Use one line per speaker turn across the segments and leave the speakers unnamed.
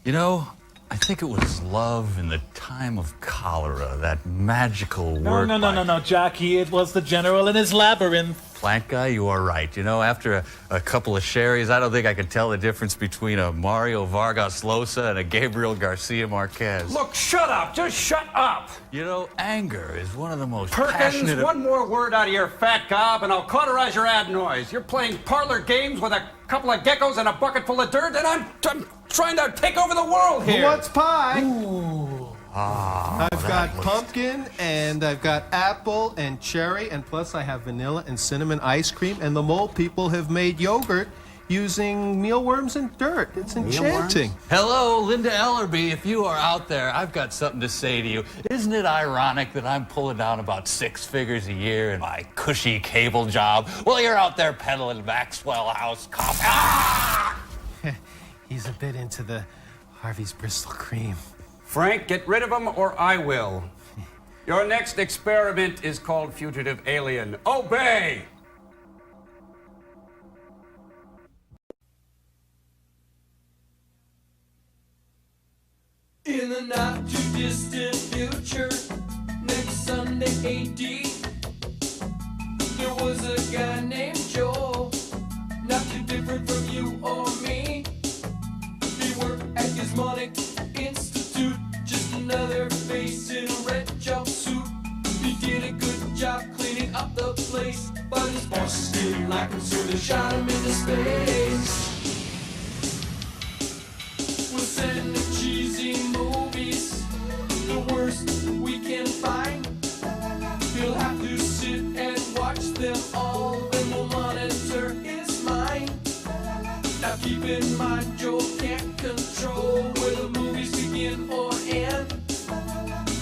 You know, I think it was love in the time of cholera, that magical work.
No, Jackie. It was the general in his labyrinth.
Plant guy, you are right. You know, after a couple of sherries, I don't think I could tell the difference between a Mario Vargas Llosa and a Gabriel Garcia Marquez.
Look, shut up. Just shut up.
You know, anger is one of the most
Perkins,
passionate...
one more word out of your fat gob and I'll cauterize your adenoids. You're playing parlor games with a couple of geckos and a bucket full of dirt, and I'm trying to take over the world here.
Who wants pie?
Ooh.
I've got pumpkin, and I've got apple and cherry, and plus I have vanilla and cinnamon ice cream, and the mole people have made yogurt using mealworms and dirt. It's enchanting.
Hello, Linda Ellerby. If you are out there, I've got something to say to you. Isn't it ironic that I'm pulling down about 6 figures a year in my cushy cable job while you're out there peddling Maxwell House coffee? Ah!
He's a bit into the Harvey's Bristol cream.
Frank, get rid of him or I will. Your next experiment is called Fugitive Alien. Obey!
In the not too distant future, next Sunday AD, there was a guy named Joel, not too different from you or me. He worked at Gizmonic Institute, just another face in a red jumpsuit. He did a good job cleaning up the place, but his boss didn't like him, so they shot him into space. We'll send the cheesy movies, the worst we can find. He'll have to sit and watch them all, then we'll monitor his mind. Now keep in mind, Joel can't control where the movies begin or end,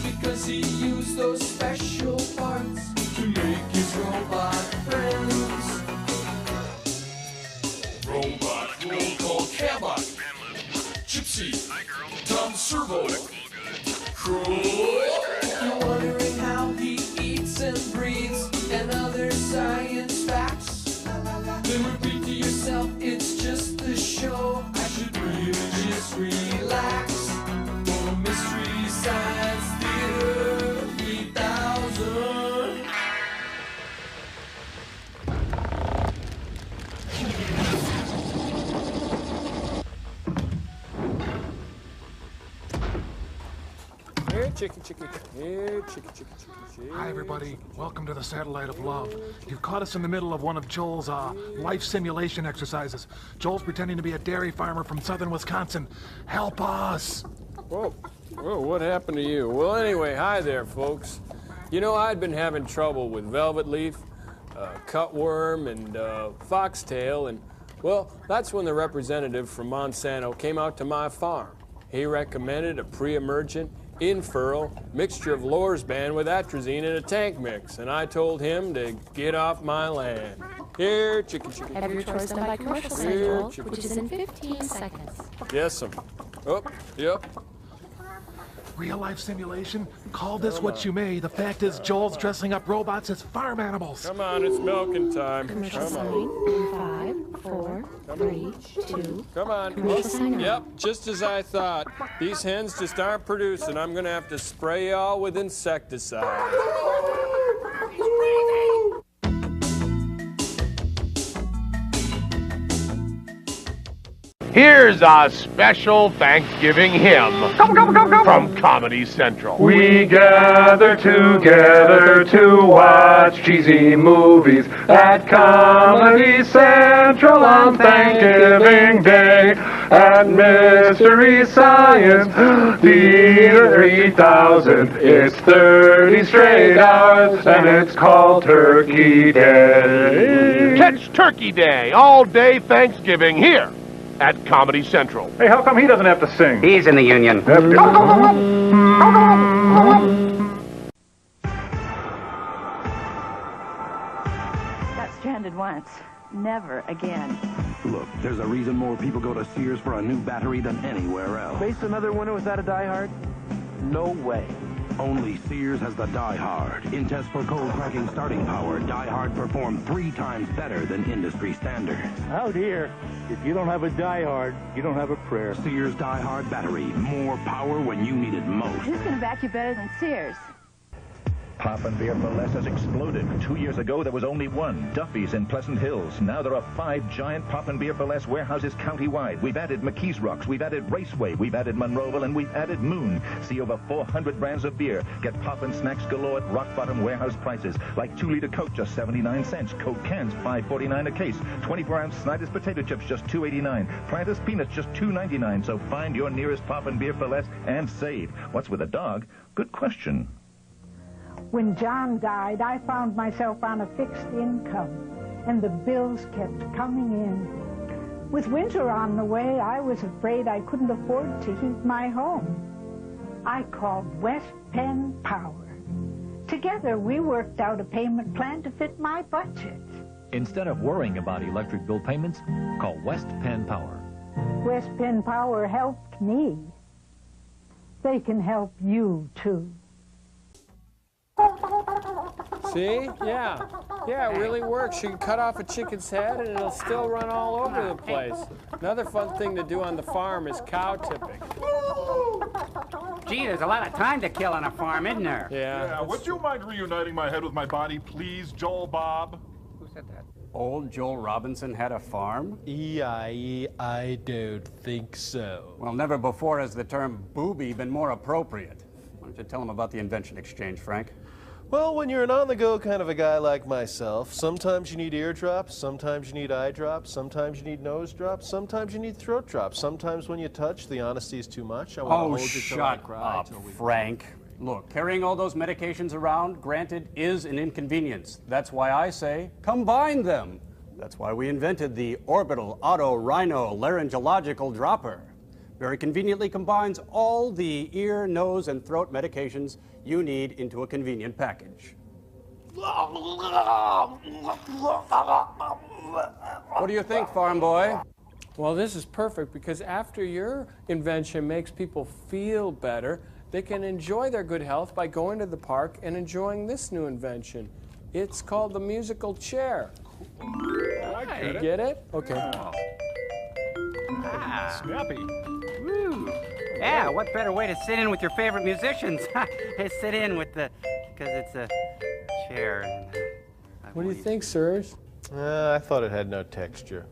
because he used those special parts to make his robot friends. Robot roll call Cabot, Gypsy, Tom Servo, Crow. You're wondering how he eats and breathes and other science facts, then repeat to yourself, it's just the show. I should really just relax. For Mystery Science Theater 3000.
Here, chicky, chicky. Here, chicky, chicky, chicky.
Hi, everybody. Welcome to the Satellite of Love. You've caught us in the middle of one of Joel's life simulation exercises. Joel's pretending to be a dairy farmer from southern Wisconsin. Help us!
Whoa, what happened to you? Well, anyway, hi there, folks. You know, I'd been having trouble with velvet leaf, cutworm, and foxtail, and, well, that's when the representative from Monsanto came out to my farm. He recommended a pre-emergent in-furrow mixture of Lorsban with atrazine in a tank mix, and I told him to get off my land. Here, chicken, chicken.
Have your chores done by commercial schedule, which is in 15 seconds.
Yes, oh, yep.
Real-life simulation? Call this what you may. The fact is Joel's dressing up robots as farm animals.
Come on, it's milking time.
Commercial
Come
sign
on.
in 5, 4, 3, 2.
Come on.
Commercial sign
Yep, just as I thought. These hens just aren't producing. I'm gonna have to spray y'all with insecticide.
Here's a special Thanksgiving hymn from Comedy Central. We gather together to watch cheesy movies at Comedy Central on Thanksgiving Day. At Mystery Science Theater 3000, it's 30 straight hours, and it's called Turkey Day. Catch Turkey Day all day Thanksgiving here at Comedy Central.
Hey, how come he doesn't have to sing?
He's in the union.
Got stranded once. Never again.
Look, there's a reason more people go to Sears for a new battery than anywhere else.
Face another winter without a diehard? No way.
Only Sears has the Die Hard. In tests for cold cracking starting power, Die Hard performed 3 times better than industry standard.
Oh dear. If you don't have a Die Hard, you don't have a prayer.
Sears Die Hard battery. More power when you need it most.
Who's going to back you better than Sears?
Poppin' Beer for Less has exploded. 2 years ago, there was only one, Duffy's in Pleasant Hills. Now there are 5 giant Poppin' Beer for Less warehouses countywide. We've added McKees Rocks, we've added Raceway, we've added Monroeville, and we've added Moon. See over 400 brands of beer. Get Poppin' snacks galore at rock-bottom warehouse prices. Like 2-liter Coke, just 79 cents. Coke cans, $5.49 a case. 24-ounce Snyder's potato chips, just $2.89. Planters peanuts, just $2.99. So find your nearest Poppin' Beer for Less and save. What's with a dog? Good question.
When John died, I found myself on a fixed income, and the bills kept coming in. With winter on the way, I was afraid I couldn't afford to heat my home. I called West Penn Power. Together, we worked out a payment plan to fit my budget.
Instead of worrying about electric bill payments, call West Penn Power.
West Penn Power helped me. They can help you, too.
See? Yeah. Yeah, it really works. You can cut off a chicken's head and it'll still run all over the place. Another fun thing to do on the farm is cow tipping.
Gee, there's a lot of time to kill on a farm, isn't there?
Yeah.
Would you mind reuniting my head with my body, please, Joel Bob?
Who said that? Old Joel Robinson had a farm?
I don't think so.
Well, never before has the term booby been more appropriate. Why don't you tell him about the invention exchange, Frank?
Well, when you're an on-the-go kind of a guy like myself, sometimes you need eardrops, sometimes you need eye drops, sometimes you need nose drops, sometimes you need throat drops. Sometimes when you touch, the honesty is too much. I want to hold you till I cry.
Up, Frank. Look, carrying all those medications around, granted, is an inconvenience. That's why I say combine them. That's why we invented the Orbital Auto-Rhino Laryngological Dropper. Very conveniently combines all the ear, nose, and throat medications you need into a convenient package. What do you think, farm boy?
Well, this is perfect because after your invention makes people feel better, they can enjoy their good health by going to the park and enjoying this new invention. It's called the musical chair.
I get it.
You get it? Okay.
Snappy.
Woo. Yeah, what better way to sit in with your favorite musicians? Sit in with the, because it's a chair.
What do you think, sirs?
I thought it had no texture.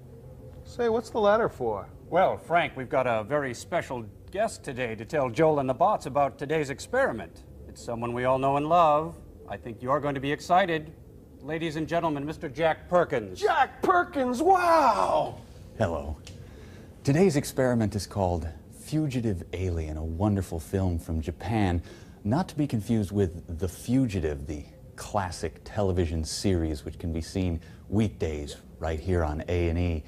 Say, what's the ladder for?
Well, Frank, we've got a very special guest today to tell Joel and the Bots about today's experiment. It's someone we all know and love. I think you're going to be excited. Ladies and gentlemen, Mr. Jack Perkins.
Jack Perkins, wow!
Hello. Today's experiment is called Fugitive Alien, a wonderful film from Japan, not to be confused with The Fugitive, the classic television series which can be seen weekdays right here on A&E.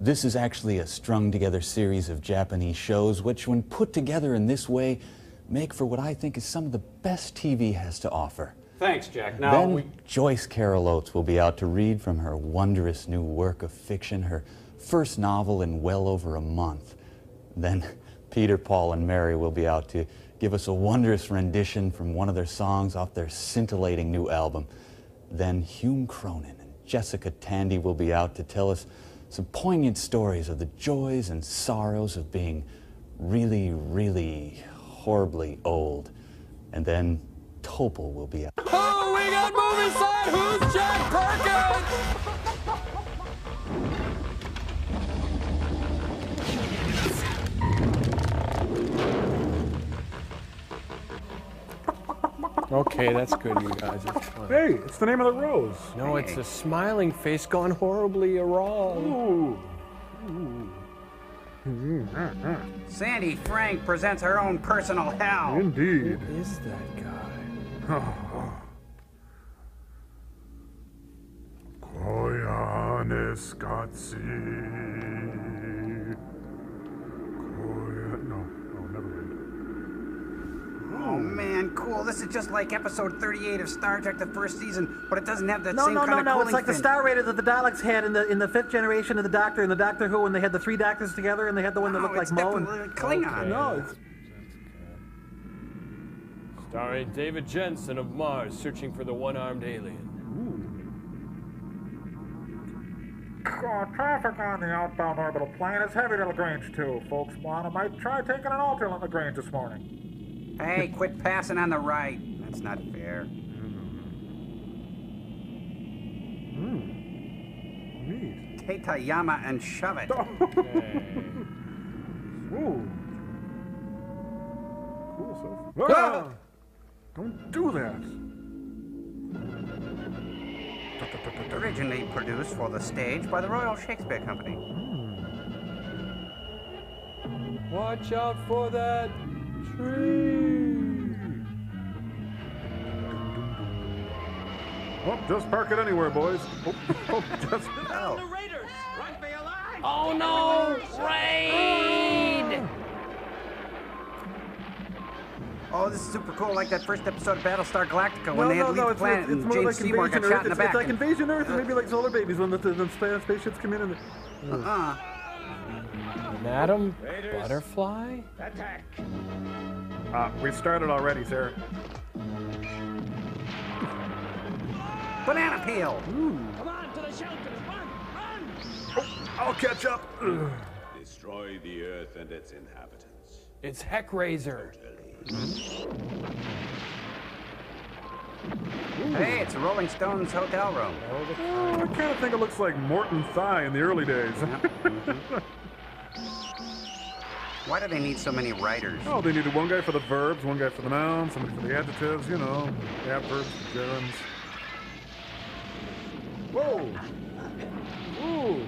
This is actually a strung-together series of Japanese shows which, when put together in this way, make for what I think is some of the best TV has to offer.
Thanks, Jack. Now,
then Joyce Carol Oates will be out to read from her wondrous new work of fiction, her first novel in well over a month. Then Peter, Paul, and Mary will be out to give us a wondrous rendition from one of their songs off their scintillating new album. Then Hume Cronin and Jessica Tandy will be out to tell us some poignant stories of the joys and sorrows of being really, really horribly old. And then Topol will be out.
Oh, we got movie side! Who's Jack Perkins? Okay, that's good, you guys. It's fun.
Hey, it's the name of the rose.
No, it's a smiling face gone horribly awry.
Sandy Frank presents her own personal hell.
Indeed.
Who is that guy?
Koyane Scotzi. No, never mind.
Oh man, cool. This is just like episode 38 of Star Trek, the first season, but it doesn't have that same kind of cooling
It's like the Star Raiders that the Daleks had in the fifth generation of the Doctor and the Doctor Who when they had the 3 Doctors together and they had the one that looked like Mo.
Klingon.
No, it's
Starring David Jensen of Mars searching for the one-armed alien.
Traffic on the outbound orbital plane is heavy to Lagrange 2. Folks might try taking an alternate Lagrange this morning.
Hey, quit passing on the right. That's not fair.
Neat.
Take Tayama and shove it.
Ooh. Cool stuff. Ah! Don't do that.
Originally produced for the stage by the Royal Shakespeare Company.
Watch out for that tree.
Oh, just park it anywhere, boys. Just...
Oh.
Oh no! Raid!
Oh, this is super cool, like that first episode of Battlestar Galactica when they had to leave the planet
it's
and
more
James
like
Seymour got
Invasion
shot
Earth.
in the
It's
back.
like Invasion Earth, and maybe like Solar Babies when the spaceships come in and...
Madam Butterfly?
Attack! We've started already, sir.
Banana peel!
Come on, to the shelters! Run! Run!
I'll catch up!
Destroy the Earth and its inhabitants.
It's Heckraiser.
Hey, it's a Rolling Stones hotel room.
I kind of think it looks like Morton Thigh in the early days.
Why do they need so many writers?
Oh, they needed one guy for the verbs, one guy for the nouns, somebody for the adjectives, you know, adverbs, gerunds. Whoa! Ooh!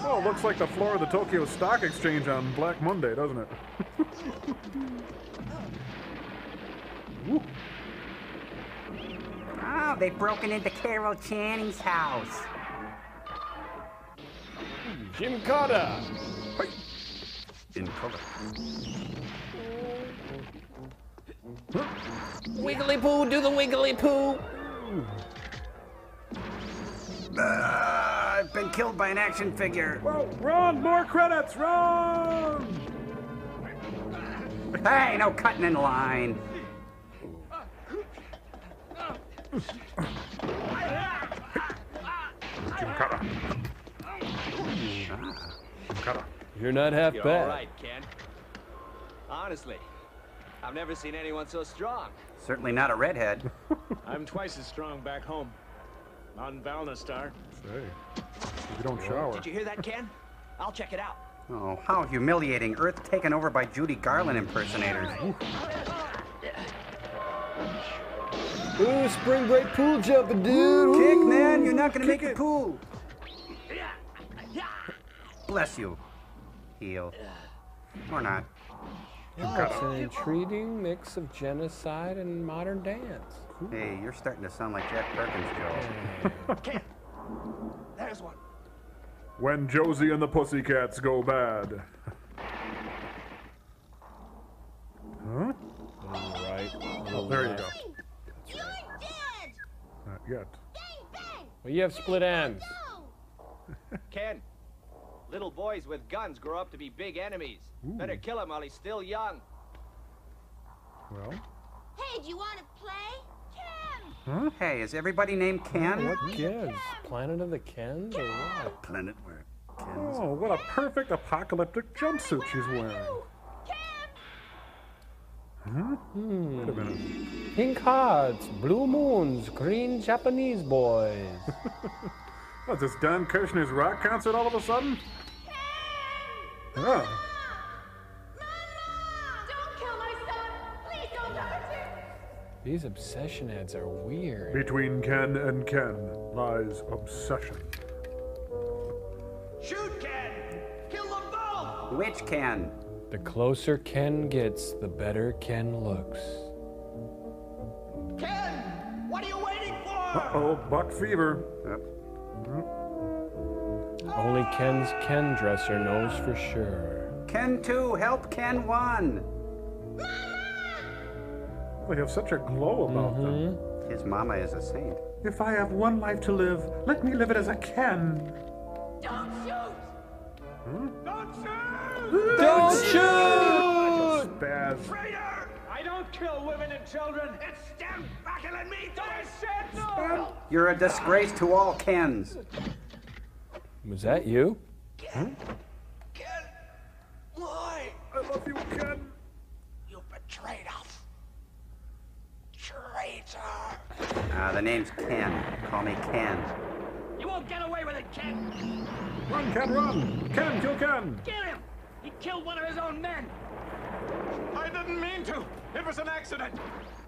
Oh, looks like the floor of the Tokyo Stock Exchange on Black Monday, doesn't it?
Oh, they've broken into Carol Channing's house.
Jim Carter.
In color.
Wiggly poo, do the wiggly poo.
I've been killed by an action figure.
Whoa, run! More credits! Run!
Hey, no cutting in line.
Jim Carter.
You're not half
You're
bad.
all right, Ken. Honestly, I've never seen anyone so strong.
Certainly not a redhead.
I'm twice as strong back home. On Valnestar.
Say, you don't shower.
Did you hear that, Ken? I'll check it out.
Oh, how humiliating. Earth taken over by Judy Garland impersonators.
Ooh, spring break pool jumping, dude.
Kick, man. You're not going to make it pool. Bless you. Heel. Or not.
Yeah, it's an intriguing mix of genocide and modern dance.
Hey, you're starting to sound like Jack Perkins, Joe.
Ken, there's one.
When Josie and the Pussycats go bad. Huh?
Right.
Oh, there you go. Not yet.
Well, you have split ends.
Ken, little boys with guns grow up to be big enemies.
Ooh.
Better kill him while he's still young.
Well.
Hey, do you want to play?
Huh?
Hey, is everybody named Ken?
What kids? Planet of the Kens or what?
Planet where Ken's.
Oh, what a perfect apocalyptic jumpsuit she's wearing. Huh? Wait a minute.
Pink hearts, blue moons, green Japanese boys.
What's this, Don Kirshner's rock concert all of a sudden? Oh.
Don't kill my son! Please don't hurt him!
These obsession ads are weird.
Between Ken and Ken lies obsession.
Shoot, Ken! Kill them both!
Which Ken?
The closer Ken gets, the better Ken looks.
Ken! What are you waiting for?
Uh-oh, buck fever.
Only Ken's Ken dresser knows for sure.
Ken 2, help Ken 1.
They have such a glow about them.
His mama is a saint.
If I have one life to live, let me live it as a Ken.
Don't shoot!
Don't shoot!
Don't shoot!
Spaz.
Traitor! I
I don't kill women and children. It's them fucking and me. I said no.
You're a disgrace to all Kens.
Was that you?
Ken, why? I love you, Ken. You betrayed us. Traitor.
The name's Ken. Call me Ken.
You won't get away with it, Ken.
Run, Ken, run. Ken, kill Ken.
Get him. He killed one of his own men. I didn't mean to. It was an accident.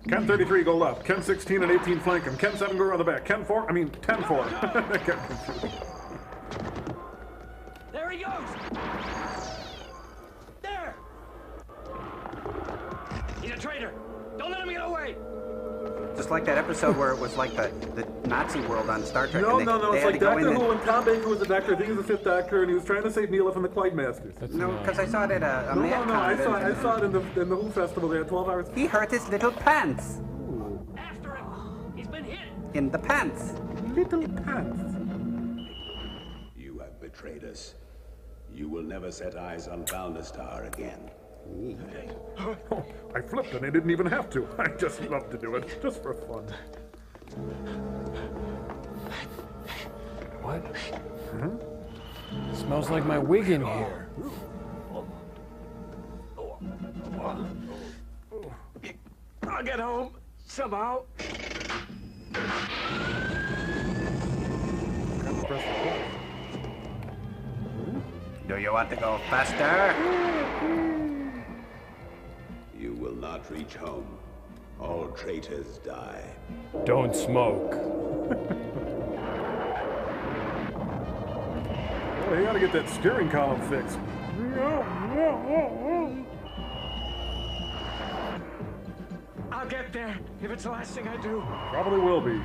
Ken 33, go left. Ken 16 and 18, flank him. Ken 7, go around the back. Ken 4, 10-4.
There he goes. There. He's a traitor. Don't let him get away.
Just like that episode where it was like the Nazi world on Star Trek.
No,
and they
it's
had
like
to go
Doctor
in
Who
and-
when Tom Baker was the Doctor. I think he was the 5th Doctor, and he was trying to save Neela from the Clyde Masters.
No, because I saw it at a
No,
Mad
I
Con.
saw it in the Who Festival. They had 12 hours.
He hurt his little pants.
After him. He's been hit.
In the pants.
Little pants.
You have betrayed us. You will never set eyes on Valnestar again.
Oh, I flipped and I didn't even have to. I just love to do it, just for fun.
What? Smells like my wig in here.
I'll get home somehow.
Do you want to go faster?
You will not reach home. All traitors die.
Don't smoke.
Well, you gotta get that steering column fixed.
I'll get there if it's the last thing I do.
Probably will be.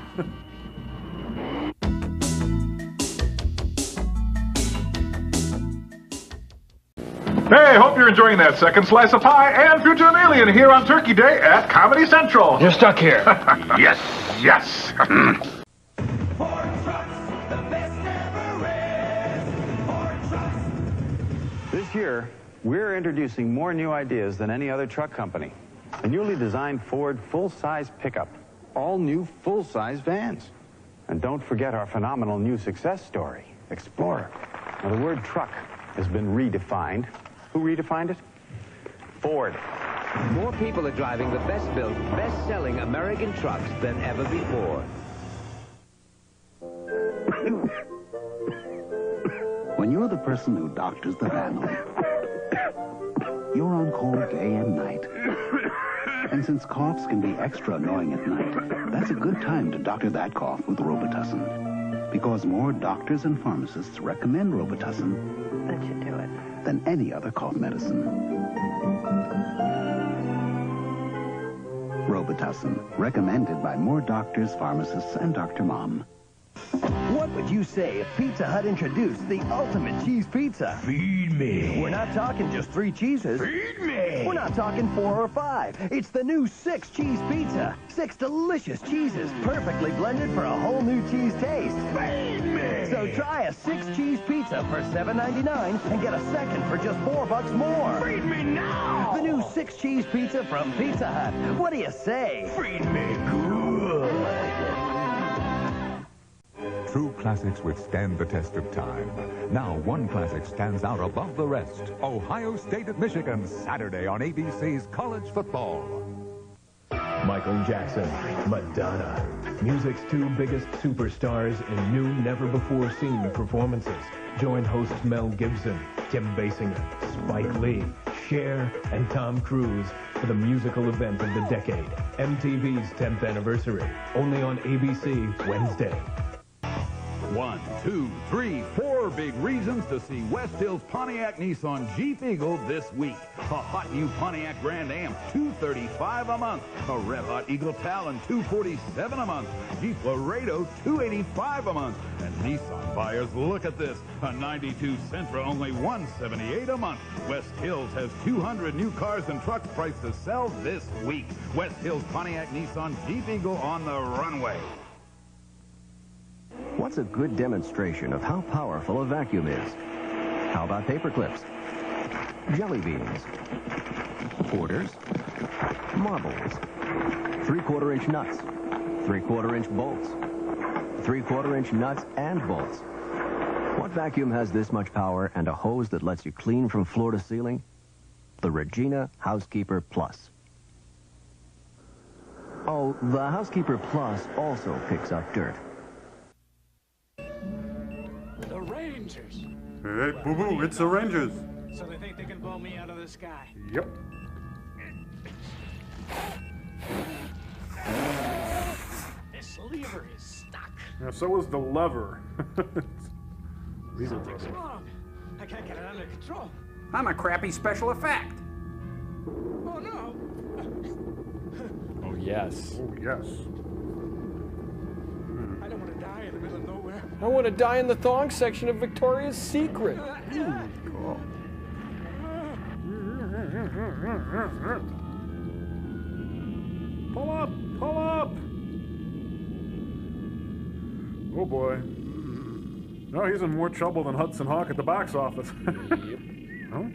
Hey, hope you're enjoying that second slice of pie and Future Alien here on Turkey Day at Comedy Central.
You're stuck here.
Yes, yes.
This year, we're introducing more new ideas than any other truck company. A newly designed Ford full-size pickup. All new full-size vans. And don't forget our phenomenal new success story, Explorer. Now, the word truck has been redefined. Who redefined it? Ford.
More people are driving the best-built, best-selling American trucks than ever before.
When you're the person who doctors the family, you're on call day and night. And since coughs can be extra annoying at night, that's a good time to doctor that cough with Robitussin. Because more doctors and pharmacists recommend Robitussin
That should do it.
than any other cough medicine. Robitussin, recommended by more doctors, pharmacists, and Dr. Mom.
What would you say if Pizza Hut introduced the ultimate cheese pizza? Feed me. We're not talking just 3 cheeses. Feed me. We're not talking 4 or 5. It's the new 6 cheese pizza. 6 delicious cheeses, perfectly blended for a whole new cheese taste. Feed me. So try a 6 cheese pizza for $7.99 and get a second for just $4 more. Feed me now. The new 6 cheese pizza from Pizza Hut. What do you say? Feed me good.
True classics withstand the test of time. Now one classic stands out above the rest. Ohio State at Michigan, Saturday on ABC's College Football.
Michael Jackson, Madonna, music's 2 biggest superstars in new, never-before-seen performances. Join hosts Mel Gibson, Kim Basinger, Spike Lee, Cher, and Tom Cruise for the musical event of the decade, MTV's 10th anniversary, only on ABC Wednesday.
1, 2, 3, 4 big reasons to see West Hills Pontiac Nissan Jeep Eagle this week. A hot new Pontiac Grand Am, $235 a month. A red hot Eagle Talon, $247 a month. Jeep Laredo, $285 a month. And Nissan buyers, look at this. A 92 Sentra, only $178 a month. West Hills has 200 new cars and trucks priced to sell this week. West Hills Pontiac Nissan Jeep Eagle on the runway.
What's a good demonstration of how powerful a vacuum is? How about paper clips? Jelly beans? Quarters? marbles, 3/4-inch nuts, 3/4-inch bolts, 3/4-inch nuts and bolts. What vacuum has this much power and a hose that lets you clean from floor to ceiling? The Regina Housekeeper Plus. Oh, the Housekeeper Plus also picks up dirt.
The Rangers.
Hey, boo-boo, it's the Rangers.
So they think they can blow me out of the sky.
Yep.
This lever is stuck.
Yeah, so is the lever.
Something's wrong. I can't get it under control.
I'm a crappy special effect.
Oh no!
Oh, yes.
Oh, yes.
I don't want to die in the middle of nowhere.
I want to die in the thong section of Victoria's Secret.
Cool. Pull up! Pull up! Oh boy. No, he's in more trouble than Hudson Hawk at the box office.
Yep.
Huh?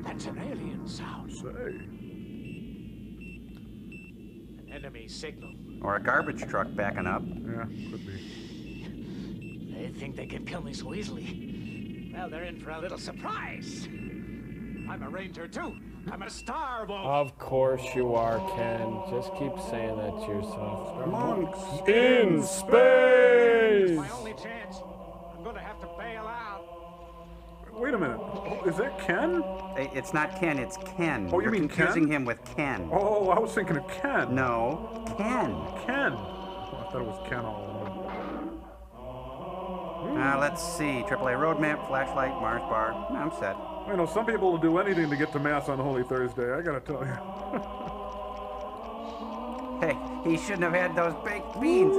That's an alien sound.
Say.
An enemy signal.
Or a garbage truck backing up.
Yeah, could be.
They think they can kill me so easily. Well, they're in for a little surprise. I'm a ranger too. I'm a star boy.
Of course you are, Ken. Just keep saying that to yourself.
Monks
in
It's
space!
my only chance. I'm gonna have to bail out.
Wait a minute. Is that Ken?
Hey, it's not Ken, it's Ken.
Oh, you
You're
mean
confusing
Ken?
him with Ken.
Oh, I was thinking of Ken.
No, Ken.
Ken. Oh, I thought it was Ken all along.
Let's see. AAA roadmap, flashlight, Mars bar. I'm set.
You know, some people will do anything to get to Mass on Holy Thursday, I gotta tell you.
Hey, he shouldn't have had those baked beans.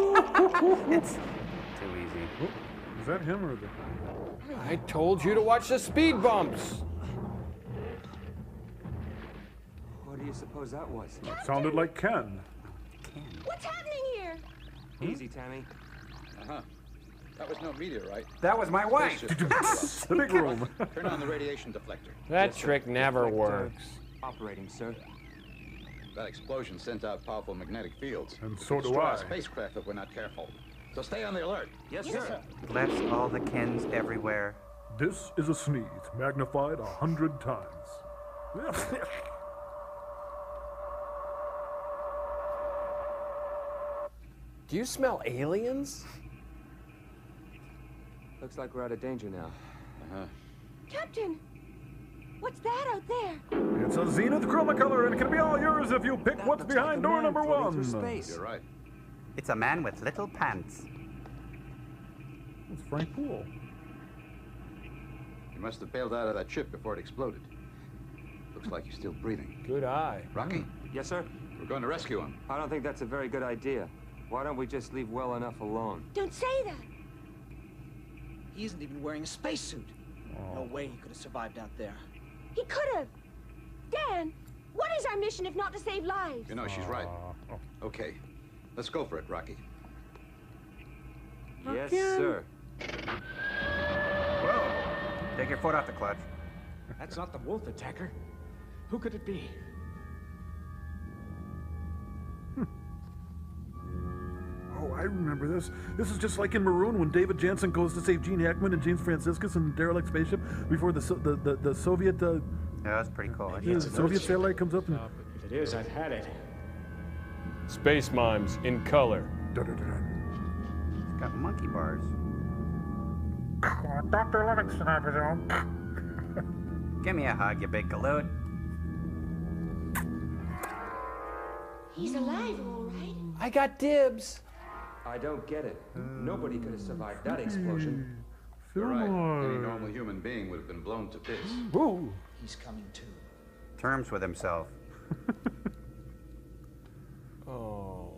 It's too easy.
Is that him or the...
I told you to watch the speed bumps.
What do you suppose that was?
It sounded like Ken.
What's happening here?
Easy, Tammy.
Uh-huh. That was no meteorite.
That was my wife.
The big room.
Turn on the radiation deflector.
That trick never works.
Operating, sir.
That explosion sent out powerful magnetic fields.
And so do
Destroy
I.
a spacecraft if we're not careful. So stay on the alert.
Yes, sir.
Bless all the Kens everywhere.
This is a sneeze, magnified 100 times.
Do you smell aliens?
Looks like we're out of danger now.
Uh-huh.
Captain, what's that out there?
It's a Zenith Chromacolor, and it can be all yours if you pick what's behind door number 1.
You're right.
It's a man with little pants.
It's Frank Poole.
You must have bailed out of that ship before it exploded. Looks like you're still breathing.
Good eye.
Rocky,
Yes, sir?
we're going to rescue him.
I don't think that's a very good idea. Why don't we just leave well enough alone?
Don't say that.
He isn't even wearing a spacesuit. No way he could have survived out there.
He could have. Dan, what is our mission if not to save lives?
You know, she's right. Okay, let's go for it, Rocky.
Yes, sir.
Whoa. Take your foot off the clutch.
That's not the wolf attacker. Who could it be?
Oh, I remember this. This is just like in Maroon when David Jansen goes to save Gene Hackman and James Franciscus in the derelict spaceship before the Soviet.
Yeah, that's pretty cool.
The Soviet satellite comes up and.
If it is, I've had it.
Space Mimes in color.
It's got monkey bars.
Dr. Livingston, I presume.
Give me a hug, you big galoot.
He's alive, all right.
I got dibs.
I don't get it. Nobody could have survived that explosion.
You're right. Any normal human being would have been blown to bits.
Woo.
He's coming too.
Terms with himself.
Oh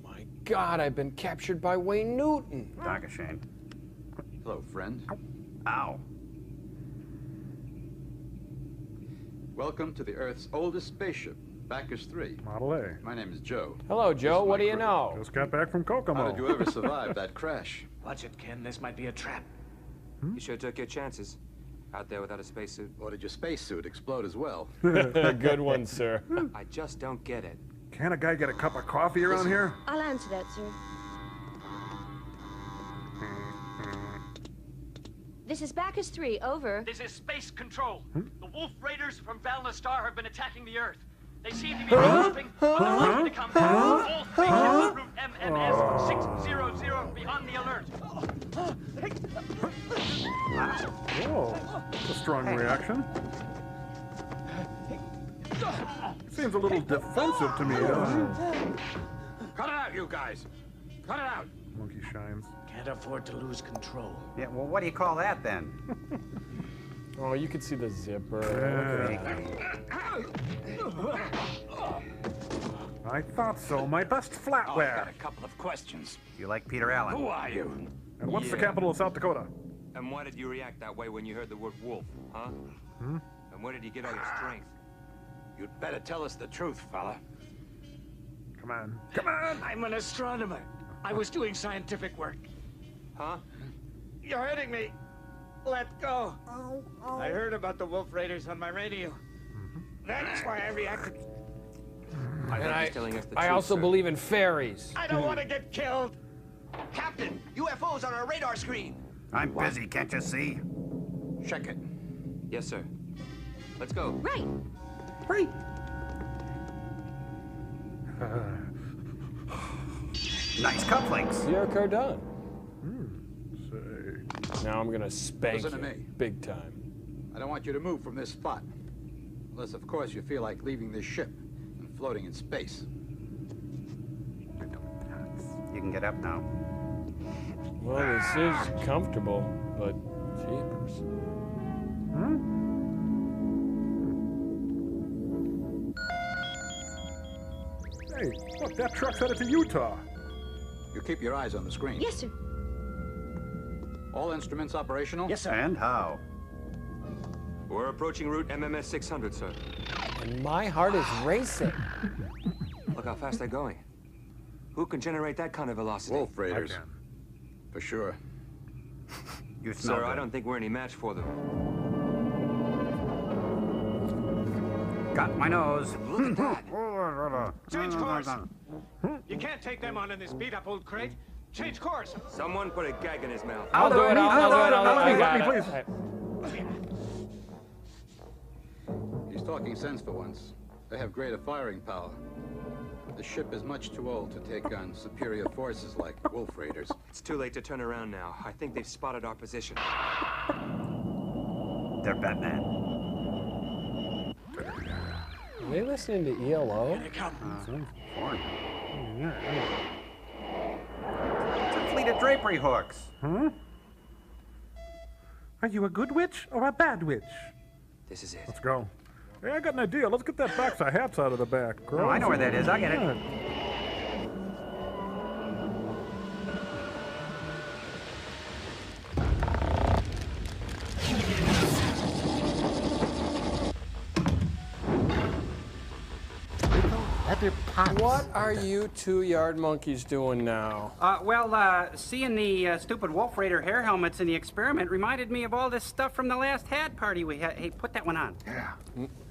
my God! I've been captured by Wayne Newton.
Dankeschön.
Hello, friend.
Ow.
Welcome to the Earth's oldest spaceship, Bacchus 3.
Model A.
My name is Joe.
Hello, Joe. What do you know?
Just got back from Kokomo.
How did you ever survive that crash?
Watch it, Ken. This might be a trap.
You sure took your chances. Out there without a spacesuit.
Or did your spacesuit explode as well?
Good one, sir.
I just don't get it.
Can a guy get a cup of coffee around here?
I'll answer that, sir. This is Bacchus 3, over.
This is Space Control. The Wolf Raiders from Valna Star have been attacking the Earth. They seem to be regrouping, but they're likely to come back. All spaceships on route MMS 600 be on the alert.
Oh, that's a strong reaction. Seems a little defensive to me, doesn't it?
Cut it out, you guys. Cut it out.
Monkey shines.
Can't afford to lose control.
Yeah, well, what do you call that then?
Oh, you could see the zipper.
I thought so. My best
I've got
flatware.
a couple of questions.
You like Peter Allen?
Who are you?
And what's the capital of South Dakota?
And why did you react that way when you heard the word wolf, huh?
Hmm?
And where did you get all your strength?
You'd better tell us the truth, fella.
Come on. Come on!
I'm an astronomer. I was doing scientific work.
Huh?
You're hurting me. Let go. I heard about the Wolf Raiders on my radio. That's why I reacted.
I also believe in fairies.
I don't want to get killed.
Captain, UFOs on our radar screen.
I'm busy, can't you see?
Check it. Yes, sir. Let's go.
Right.
Right.
Nice cufflinks.
Sierra Cardone.
Say.
Now I'm gonna spank
Listen
you
to me.
big time.
I don't want you to move from this spot. Unless, of course, you feel like leaving this ship and floating in space.
You can get up now.
Well, this is comfortable, but jeepers.
Hey, look, that truck's headed to Utah.
You keep your eyes on the screen.
Yes, sir.
All instruments operational?
Yes, sir.
And how?
We're approaching route MMS 600, sir.
And my heart is racing.
Look how fast they're going. Who can generate that kind of velocity?
Wolf Raiders. For sure.
You smell
Sir,
good.
I don't think we're any match for them.
Got my nose.
Look at that.
Change course. You can't take them on in this beat-up old crate. Change course.
Someone put a gag in his mouth.
I'll do it. I got
Let me,
it.
please.
He's talking sense for once. They have greater firing power. The ship is much too old to take on superior forces like Wolf Raiders.
It's too late to turn around now. I think they've spotted our position.
They're Batman.
Are they listening to ELO?
Here they come.
It's a fleet of drapery hooks.
Huh? Are you a good witch or a bad witch?
This is it.
Let's go. Hey, I got an idea. Let's get that box of hats out of the back.
Oh, I know where that is. I get it.
What are you two yard monkeys doing now?
Seeing the stupid Wolf Raider hair helmets in the experiment reminded me of all this stuff from the last hat party we had. Hey, put that one on.
Yeah.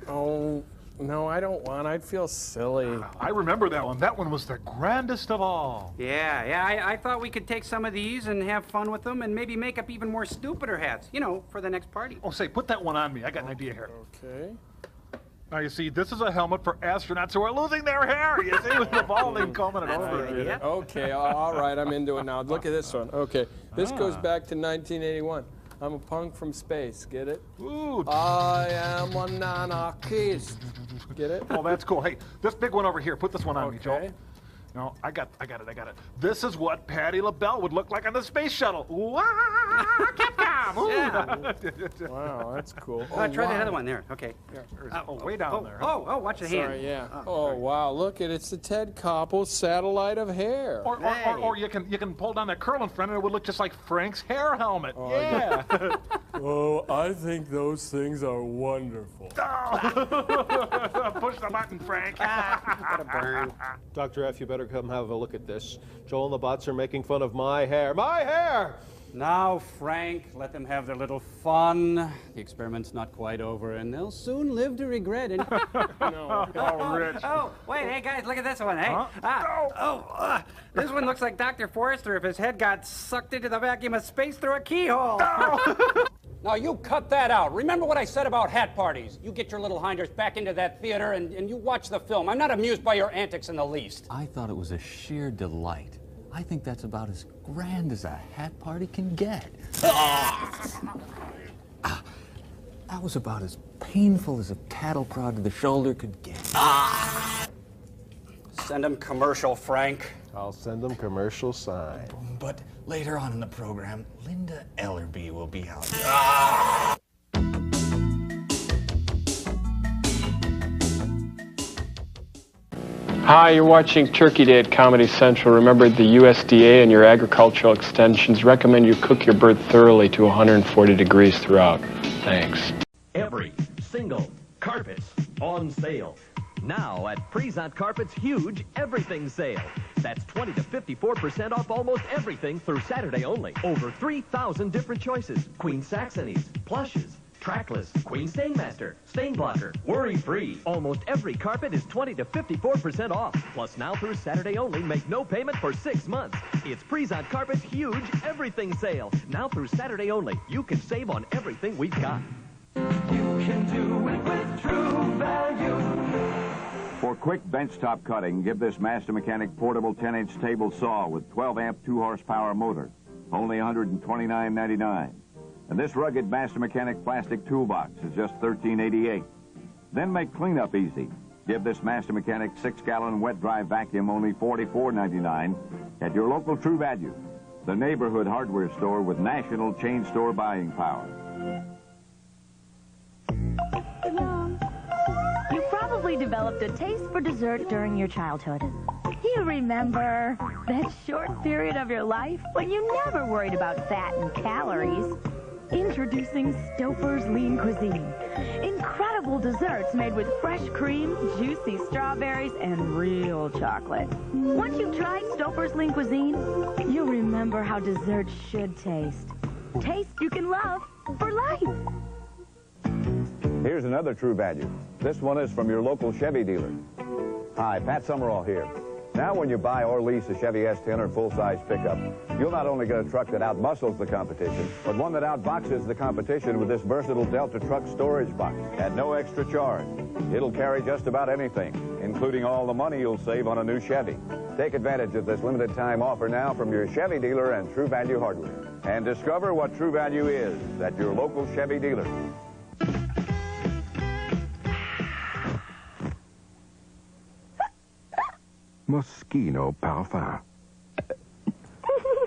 Oh, no, I don't want. I'd feel silly.
I remember that one. That one was the grandest of all.
Yeah, I thought we could take some of these and have fun with them and maybe make up even more stupider hats, you know, for the next party.
Oh, say, put that one on me. I got an idea here.
Okay.
Now, you see, this is a helmet for astronauts who are losing their hair. You see, with the balding coming and over it.
Okay, all right, I'm into it now. Look at this one. Okay, this goes back to 1981. I'm a punk from space, get it?
Ooh.
I am an anarchist. Get it?
Oh, that's cool. Hey, this big one over here. Put this one on me, Joel.
Okay.
No, I got it. This is what Patti LaBelle would look like on the space shuttle. Wow, Capcom!
Yeah.
Wow, that's cool.
Try that other one there. Okay.
Way down there.
Watch the hand.
Sorry, yeah. Oh, wow, look at it. It's the Ted Koppel satellite of hair.
Or you can pull down that curl in front and it would look just like Frank's hair helmet.
Oh,
yeah.
Oh, I think those things are wonderful.
Push the button, Frank.
Got a burn.
Dr. F, you better come have a look at this. Joel and the bots are making fun of my hair. My hair!
Now, Frank, let them have their little fun. The experiment's not quite over, and they'll soon live to regret it.
Oh, Rich.
Oh, wait, hey, guys, look at this one, hey? This one looks like Dr. Forrester if his head got sucked into the vacuum of space through a keyhole.
Now, you cut that out. Remember what I said about hat parties. You get your little hinders back into that theater and you watch the film. I'm not amused by your antics in the least.
I thought it was a sheer delight. I think that's about as grand as a hat party can get. That was about as painful as a cattle prod to the shoulder could get.
Send him commercial, Frank.
I'll send them commercial sign.
But later on in the program, Linda Ellerby will be out.
Hi, you're watching Turkey Day at Comedy Central. Remember, the USDA and your agricultural extensions recommend you cook your bird thoroughly to 140 degrees throughout. Thanks.
Every single carpet's on sale. Now at Prezant Carpet's huge everything sale. That's 20 to 54% off almost everything through Saturday only. Over 3,000 different choices. Queen Saxonies, plushes, trackless, Queen Stainmaster, stain blocker, worry-free. Almost every carpet is 20 to 54% off. Plus now through Saturday only, make no payment for 6 months. It's Prezant Carpet's huge everything sale. Now through Saturday only, you can save on everything we've got.
You can do it with True Value.
For quick benchtop cutting, give this Master Mechanic portable 10-inch table saw with 12-amp 2-horsepower motor. Only $129.99. And this rugged Master Mechanic plastic toolbox is just $13.88. Then make cleanup easy. Give this Master Mechanic 6-gallon wet-dry vacuum only $44.99 at your local True Value, the neighborhood hardware store with national chain store buying power.
You probably developed a taste for dessert during your childhood. You remember that short period of your life when you never worried about fat and calories? Introducing Stouffer's Lean Cuisine. Incredible desserts made with fresh cream, juicy strawberries, and real chocolate. Once you've tried Stouffer's Lean Cuisine, you'll remember how desserts should taste. Taste you can love for life.
Here's another True Value. This one is from your local Chevy dealer. Hi, Pat Summerall here. Now when you buy or lease a Chevy S10 or full-size pickup, you'll not only get a truck that outmuscles the competition, but one that outboxes the competition with this versatile Delta truck storage box at no extra charge. It'll carry just about anything, including all the money you'll save on a new Chevy. Take advantage of this limited time offer now from your Chevy dealer and True Value Hardware. And discover what True Value is at your local Chevy dealer.
Moschino Parfum.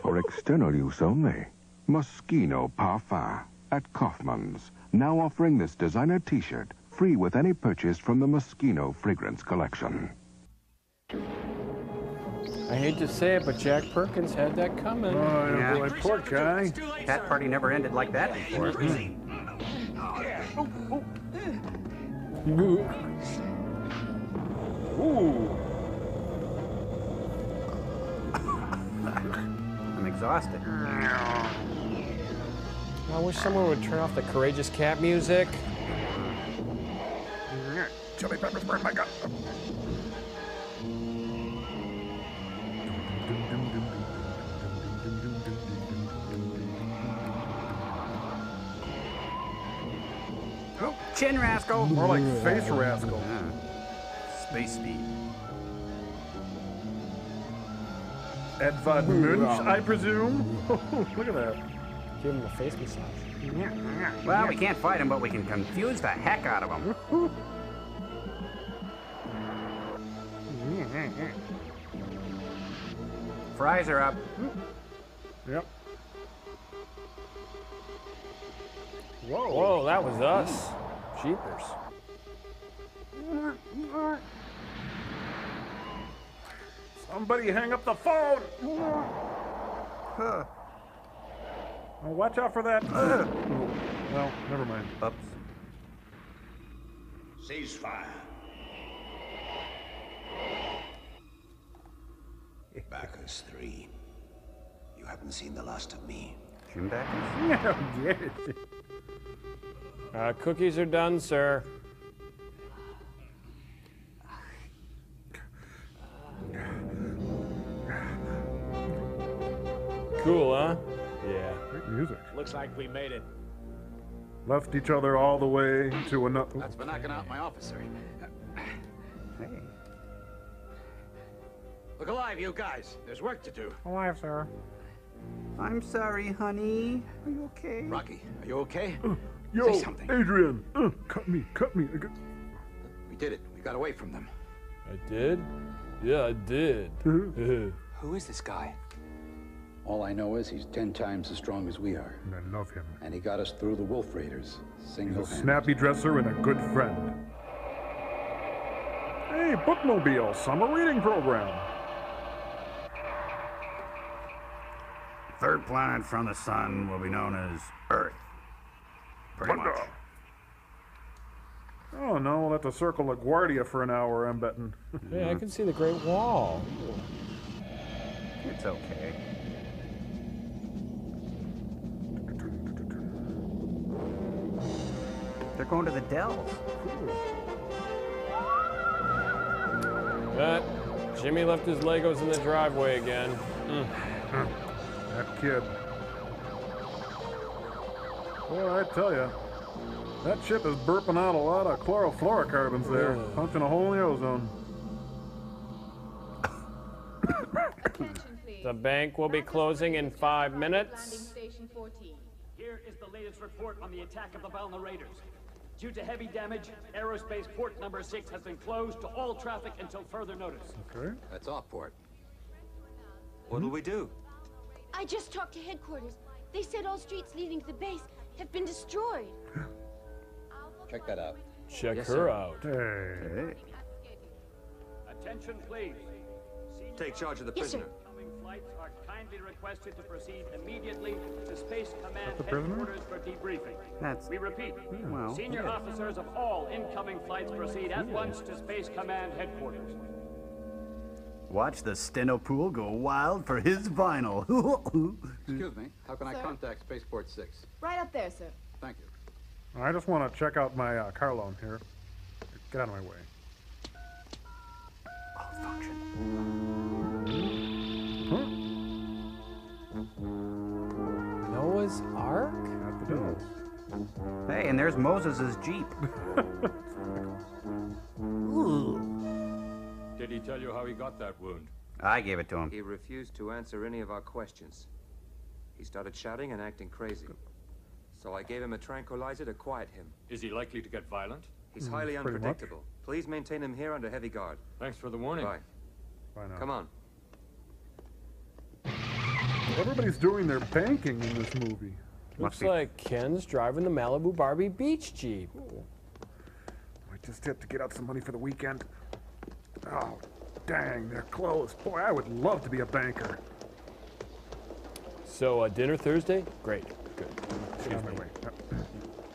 For external use only. Moschino Parfum at Kaufmann's. Now offering this designer t-shirt free with any purchase from the Moschino fragrance collection.
I hate to say it, but Jack Perkins had that coming.
Oh, yeah. Boy, poor guy.
That party never ended like that before.
Ooh.
I'm exhausted.
I wish someone would turn off the Courageous Cat music.
Chili peppers burn my gut.
Oh, chin rascal.
More like face rascal.
Space speed.
Ed Von Munch, I presume. Look at that.
Give him a face massage.
Well, we can't fight him, but we can confuse the heck out of him. Fries are up.
Yep.
Whoa. Whoa, that was us. Jeepers.
Somebody hang up the phone! Oh, watch out for that. Well, never mind.
Oops.
Ceasefire. Bacchus 3. You haven't seen the last of me.
Jim Backus?
Yeah, yeah.
Cookies are done, sir. Cool, huh? Yeah.
Great music.
Looks like we made it.
Left each other all the way to another.
That's for knocking out my officer.
Hey.
Look alive, you guys. There's work to do.
Alive, sir.
I'm sorry, honey. Are you okay?
Rocky, are you okay?
Yo,
Say something.
Adrian. Cut me.
We did it. We got away from them.
I did? Yeah, I did.
Who is this guy?
All I know is he's 10 times as strong as we are.
I love him.
And he got us through the Wolf Raiders.
He's a
Single-handed.
snappy dresser and a good friend. Hey, Bookmobile summer reading program.
Third planet from the sun will be known as Earth. Pretty much.
Oh no, we'll have to circle LaGuardia for an hour, I'm betting.
Yeah, I can see the Great Wall.
It's okay. They're going to the Dells.
Jimmy left his Legos in the driveway again.
That kid. Well, I tell you, that ship is burping out a lot of chlorofluorocarbons there, punching a hole in the ozone.
The bank will be closing in 5 minutes.
Here is the latest report on the attack of the Valna Raiders. Due to heavy damage, aerospace port number 6 has been closed to all traffic until further notice.
Okay.
That's off port.
What'll we do?
I just talked to headquarters. They said all streets leading to the base have been destroyed.
Check that out.
Check
Yes,
her
sir.
out.
Hey.
Attention, please.
Take charge of the
Yes, sir.
prisoner.
Incoming flights are kindly requested to proceed immediately to Space Command
the prisoner?
headquarters for debriefing.
That's...
We repeat,
well,
senior officers of all incoming flights proceed at once to Space Command headquarters.
Watch the steno pool go wild for his vinyl.
Excuse me. How can I contact Spaceport 6?
Right up there, sir.
Thank you.
I just want to check out my car loan here. Get out of my way.
Noah's Ark?
At the Dells.
Hey, and there's Moses' Jeep.
Did he tell you how he got that wound?
I gave it to him.
He refused to answer any of our questions. He started shouting and acting crazy. So I gave him a tranquilizer to quiet him.
Is he likely to get violent?
He's highly
pretty much.
unpredictable. Please maintain him here under heavy guard.
Thanks for the warning.
Bye.
Bye now.
Come on.
Everybody's doing their banking in this movie.
Looks like Ken's driving the Malibu Barbie Beach Jeep.
I just have to get out some money for the weekend. Oh, dang, they're closed. Boy, I would love to be a banker.
So, dinner Thursday? Great. Good.
Get out of my way.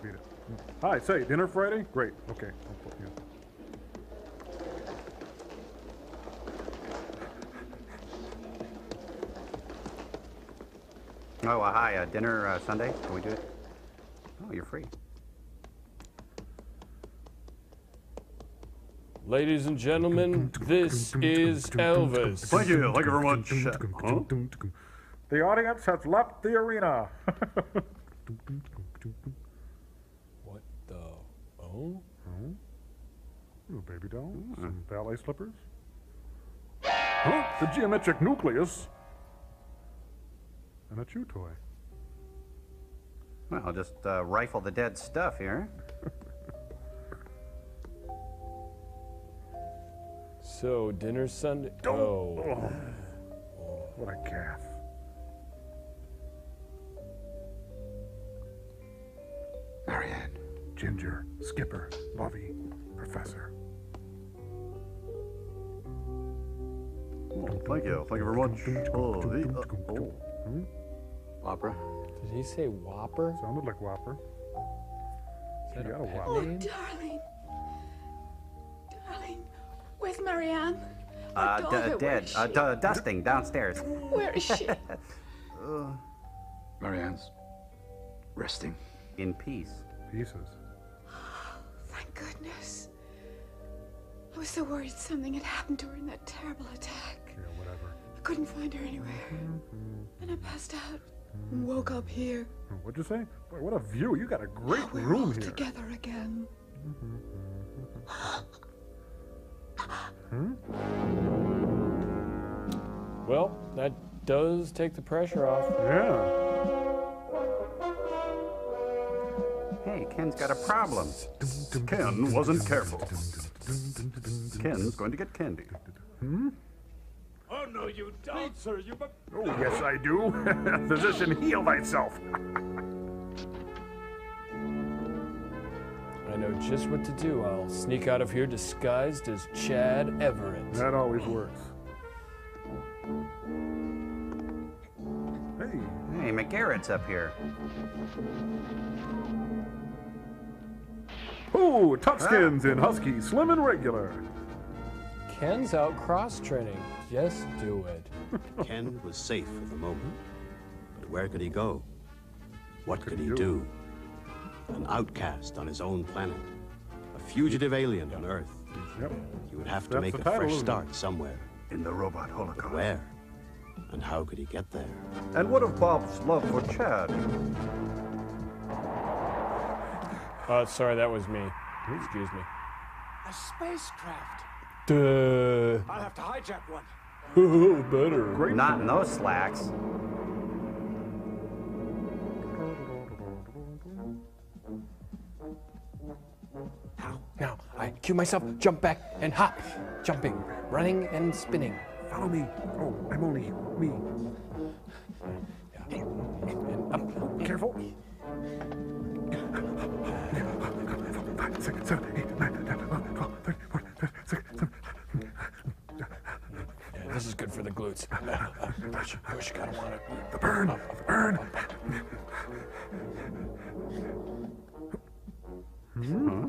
Beat it. Hi, say, dinner Friday? Great. Okay. I'll put you.
Oh, hi. Dinner Sunday? Can we do it? Oh, you're free.
Ladies and gentlemen, this is Elvis.
Thank you very much.
The audience has left the arena.
What the? Oh?
Ooh, baby doll. Some ballet slippers. Huh? The geometric nucleus. And a chew toy.
Well, just rifle the dead stuff here.
So, dinner Sunday.
Oh. What a gaff.
Marianne.
Ginger, Skipper, Lovey, Professor.
Oh, thank you. Thank you very much.
Whopper.
Did he say Whopper?
Sounded like Whopper.
Is that
You got a
pet
Whopper.
name?
Darling. Darling. Where's Marianne?
Dead. Dusting downstairs.
Where is she?
Marianne's resting.
In peace.
Pieces.
Thank goodness. I was so worried something had happened to her in that terrible attack.
Yeah, whatever.
I couldn't find her anywhere. And I passed out and woke up here.
What'd you say? Boy, what a view. You got a great
We're
room
all
here.
together again.
Well, that does take the pressure off.
Yeah.
Hey, Ken's got a problem. Ken wasn't careful. Ken's going to get candy.
Oh, no, you don't, sir. Oh, yes, I do. Physician, heal thyself.
I know just what to do. I'll sneak out of here disguised as Chad Everett.
That always works.
Hey, McGarrett's up here.
Ooh, Tuckskins in Husky, slim and regular.
Ken's out cross-training. Just do it.
Ken was safe for the moment, but where could he go? What could he do? An outcast on his own planet, a fugitive alien on Earth.
Yep.
He would have to
That's
make
the
a
title,
fresh
isn't it?
start somewhere.
In the robot holocaust.
Where? And how could he get there?
And what of Bob's love for Chad?
Oh, sorry, that was me. Excuse me.
A spacecraft.
Duh.
I'll have to hijack one.
Oh, better.
Not in those slacks.
Now, I cue myself, jump back and hop. Jumping, running, and spinning.
Follow me. Oh, I'm only me.
And up.
Careful. 5, 6, 7, 8, 9, 10, 11, 12, 13, 14, 15, 16, 17.
Yeah, this is good for the glutes. Push, gotta want it.
The burn. The burn.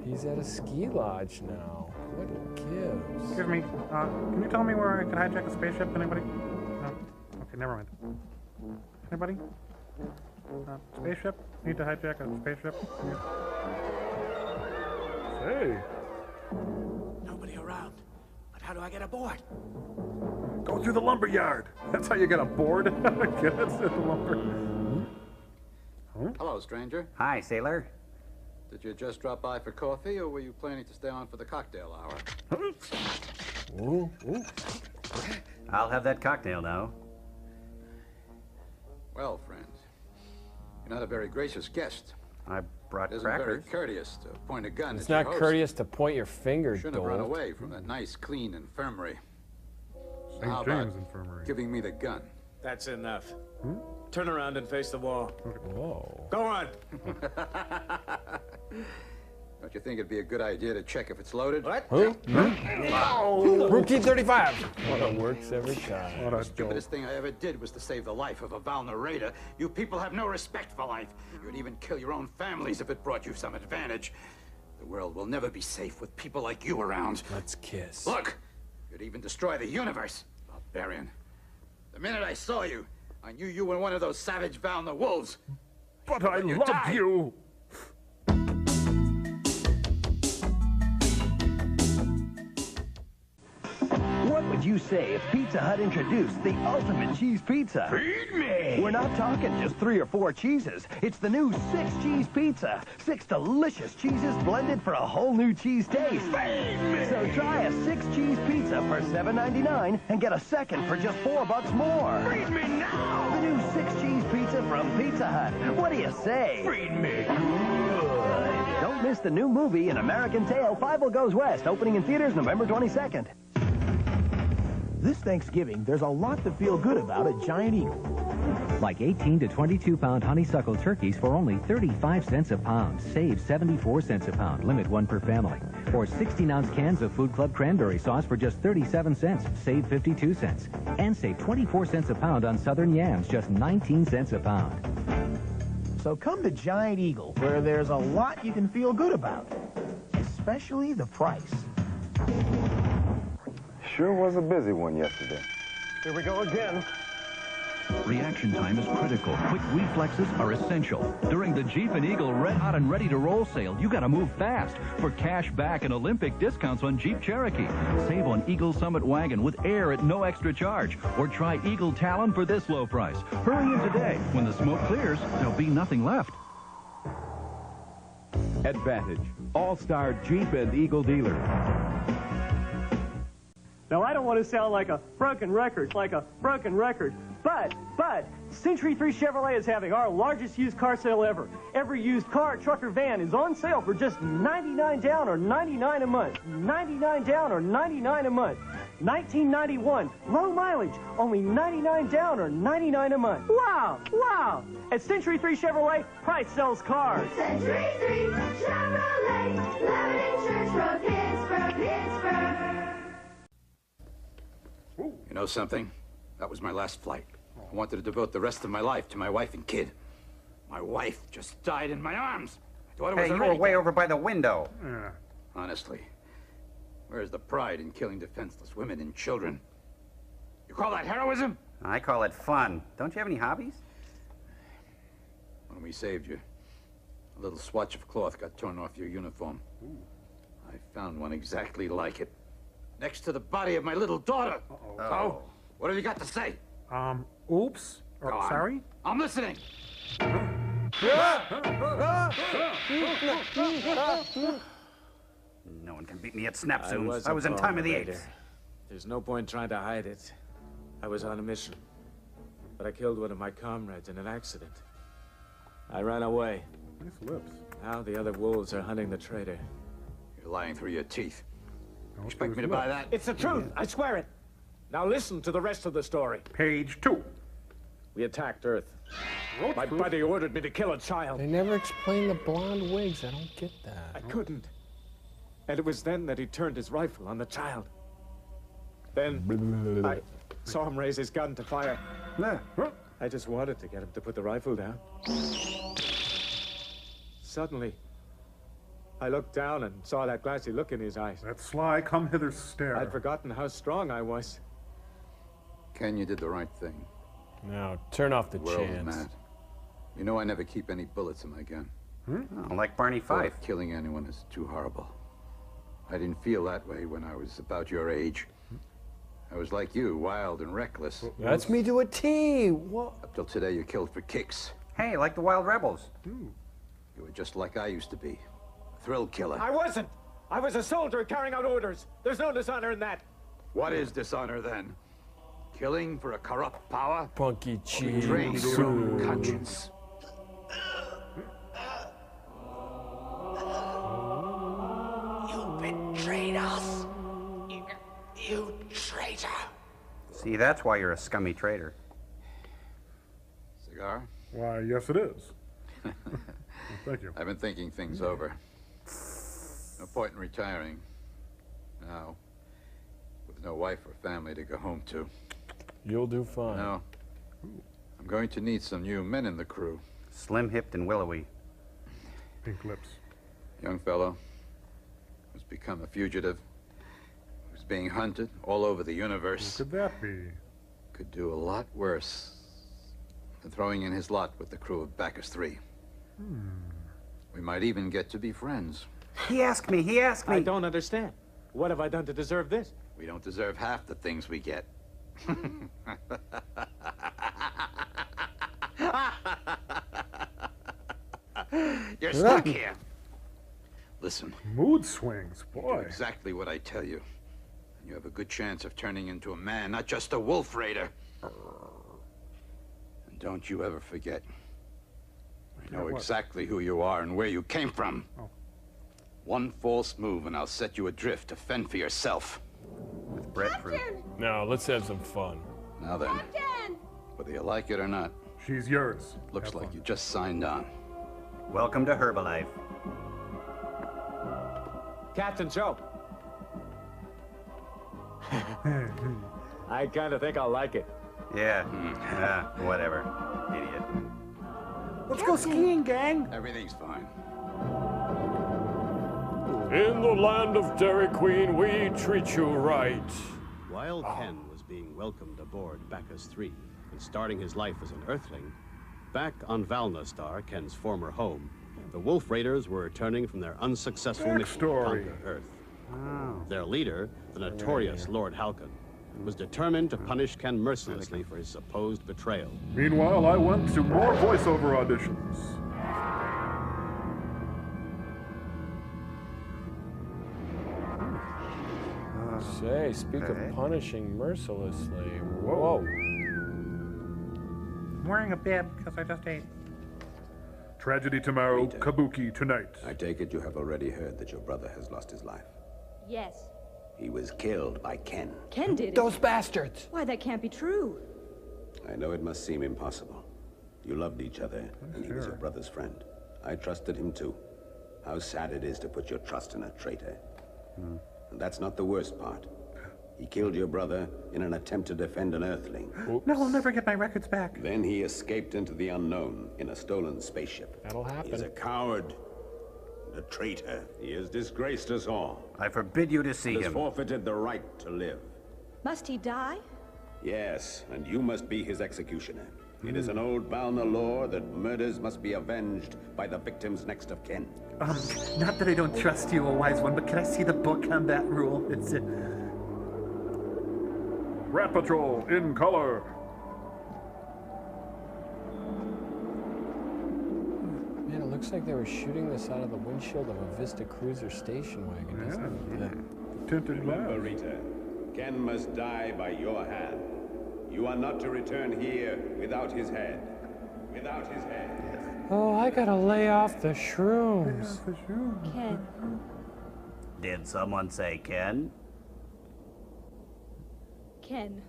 He's at a ski lodge now. What gives?
Excuse me. Can you tell me where I can hijack a spaceship? Anybody? No. Okay, never mind. Anybody? Spaceship? Need to hijack a spaceship? Hey.
Nobody around. But how do I get aboard?
Go through the lumber yard. That's how you get aboard. Get it through the lumber.
Hello, stranger.
Hi, sailor.
Did you just drop by for coffee, or were you planning to stay on for the cocktail hour?
Ooh, ooh.
I'll have that cocktail now.
Well, friend, you're not a very gracious guest.
I brought
It isn't
crackers.
very courteous to point a gun
It's
at your
not
host.
courteous to point your finger,
You shouldn't have run
dolt.
away from that nice, clean infirmary. So
St.
how
James
about
Infirmary.
giving me the gun?
That's enough. Turn around and face the wall.
Whoa.
Go on.
Don't you think it'd be a good idea to check if it's loaded?
What?
Who?
Oh.
Rookie 35. Well, it works every time.
What a
The stupidest thing I ever did was to save the life of a Valna Raider. You people have no respect for life. You'd even kill your own families if it brought you some advantage. The world will never be safe with people like you around.
Let's kiss.
Look, you'd even destroy the universe, barbarian. The minute I saw you, I knew you were one of those savage Valna wolves.
But I
You
love
die.
you.
What would you say if Pizza Hut introduced the ultimate cheese pizza? Feed me! We're not talking just 3 or 4 cheeses. It's the new 6-cheese pizza. 6 delicious cheeses blended for a whole new cheese taste. Feed me! So try a 6-cheese pizza for $7.99 and get a second for just $4 more. Feed me now! The new 6-cheese pizza from Pizza Hut. What do you say? Feed me good! Don't miss the new movie, An American Tail, Fievel Goes West, opening in theaters November 22nd.
This Thanksgiving, there's a lot to feel good about at Giant Eagle. Like 18 to 22-pound honeysuckle turkeys for only 35 cents a pound. Save 74 cents a pound. Limit 1 per family. Or 16-ounce cans of Food Club cranberry sauce for just 37 cents. Save 52 cents. And save 24 cents a pound on Southern yams, just 19 cents a pound. So come to Giant Eagle, where there's a lot you can feel good about. Especially the price.
Sure was a busy one yesterday.
Here we go again.
Reaction time is critical. Quick reflexes are essential. During the Jeep and Eagle Red Hot and Ready to Roll sale, you gotta move fast for cash back and Olympic discounts on Jeep Cherokee. Save on Eagle Summit Wagon with air at no extra charge. Or try Eagle Talon for this low price. Hurry in today. When the smoke clears, there'll be nothing left.
Advantage, all-star Jeep and Eagle dealer.
Now, I don't want to sound like a broken record, but Century 3 Chevrolet is having our largest used car sale ever. Every used car, truck, or van is on sale for just $99 down or $99 a month. $99 down or $99 a month. 1991, low mileage, only $99 down or $99 a month. Wow, wow! At Century 3 Chevrolet, price sells cars.
Century 3 Chevrolet, Lebanon Church Road, Pittsburgh.
You know something? That was my last flight. I wanted to devote the rest of my life to my wife and kid. My wife just died in my arms. My daughter was
Hey, you
already
were way
dead.
over by the window.
Honestly, where's the pride in killing defenseless women and children? You call that heroism?
I call it fun. Don't you have any hobbies?
When we saved you, a little swatch of cloth got torn off your uniform. I found one exactly like it. Next to the body of my little daughter. Oh, what have you got to say?
Oops.
Go on.
Sorry?
I'm listening.
No one can beat me at snap
I
zooms.
was
I was in time of the
Raider.
apes.
There's no point trying to hide it. I was on a mission. But I killed one of my comrades in an accident. I ran away.
Nice lips.
Now the other wolves are hunting the traitor.
You're lying through your teeth. Expect me to buy that?
It's the truth. I swear it. Now listen to the rest of the story.
Page 2.
We attacked Earth. My buddy ordered me to kill a child.
They never explain the blonde wigs. I don't get that.
I couldn't. And it was then that he turned his rifle on the child. Then I saw him raise his gun to fire. I just wanted to get him to put the rifle down. Suddenly, I looked down and saw that glassy look in his eyes.
That sly, come hither stare.
I'd forgotten how strong I was.
Ken, you did the right thing.
Now, turn off the
world is
chants.
mad. You know I never keep any bullets in my gun.
Oh, like Barney
Thought
Fife.
of killing anyone is too horrible. I didn't feel that way when I was about your age. I was like you, wild and reckless.
That's me to a T. What?
Up till today, you killed for kicks.
Hey, like the Wild Rebels.
You were just like I used to be. A thrill killer.
I wasn't. I was a soldier carrying out orders. There's no dishonor in that.
What is dishonor then? Killing for a corrupt power?
Punky cheese.
Betraying your own conscience.
You betrayed us. You traitor.
See, that's why you're a scummy traitor.
Cigar?
Why, yes it is. Thank you.
I've been thinking things over. No point in retiring. Now, with no wife or family to go home to.
You'll do fine.
No. I'm going to need some new men in the crew.
Slim-hipped and willowy.
Pink lips.
Young fellow who's become a fugitive, who's being hunted all over the universe.
What could that be?
Could do a lot worse than throwing in his lot with the crew of Bacchus 3. We might even get to be friends.
He asked me.
I don't understand. What have I done to deserve this?
We don't deserve half the things we get. You're stuck here. Listen.
Mood swings,
Do
boy.
exactly what I tell you. And you have a good chance of turning into a man, not just a wolf raider. And don't you ever forget. I know
what?
exactly who you are and where you came from. One false move and I'll set you adrift to fend for yourself.
With breadfruit.
No, let's have some fun.
Now then, whether you like it or not,
she's yours.
Looks like you just signed on.
Welcome to Herbalife.
Captain Joe. I kind of think I'll like it.
Yeah. Whatever. Idiot.
Let's go skiing, gang.
Everything's fine.
In the land of Dairy Queen, we treat you right.
While Ken was being welcomed aboard Bacchus 3, and starting his life as an Earthling, back on Valnostar, Ken's former home, the Wolf Raiders were returning from their unsuccessful mission to conquer Earth. Their leader, the notorious Lord Halcon, was determined to punish Ken mercilessly for his supposed betrayal.
Meanwhile, I went to more voiceover auditions.
Say, speak of punishing mercilessly. Whoa.
I'm wearing a bib because I just ate. Tragedy tomorrow, kabuki tonight.
I take it you have already heard that your brother has lost his life.
Yes.
He was killed by Ken.
Ken did it.
Those bastards!
Why, that can't be true.
I know it must seem impossible. You loved each other, and he was your brother's friend. I trusted him too. How sad it is to put your trust in a traitor. And that's not the worst part. He killed your brother in an attempt to defend an Earthling.
No, I'll never get my records back.
Then he escaped into the unknown in a stolen spaceship.
That'll happen.
He's a coward, and a traitor. He has disgraced us all.
I forbid you to see
He has
him.
forfeited the right to live.
Must he die?
Yes, and you must be his executioner. It is an old Valna law that murders must be avenged by the victim's next of kin.
Not that I don't trust you, a wise one, but can I see the book on that rule? It's Rat Patrol in color.
Man, it looks like they were shooting this out of the windshield of a Vista Cruiser station wagon, doesn't it?
Tinted
Remember, Rita, Ken must die by your hand. You are not to return here without his head. Without his head.
Oh, I gotta lay off the shrooms.
Ken.
Did someone say Ken?
Ken,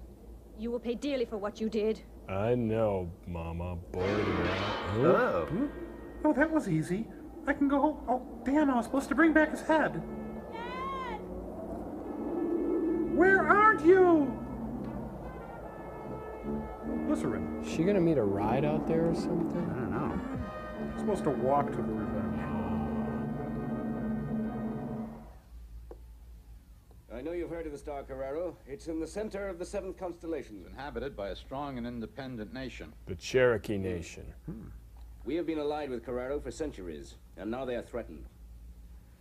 you will pay dearly for what you did.
I know, Mama. Bored
Oh, that was easy. I can go home. Oh, damn, I was supposed to bring back his head. Dad! Where aren't you? Glycerin.
Is she gonna meet a ride out there or something?
I don't know.
I'm supposed to walk to the revenge.
I know you've heard of the Star Carrero. It's in the center of the seventh constellation.
Inhabited by a strong and independent nation.
The Cherokee Nation.
We have been allied with Carrero for centuries, and now they are threatened.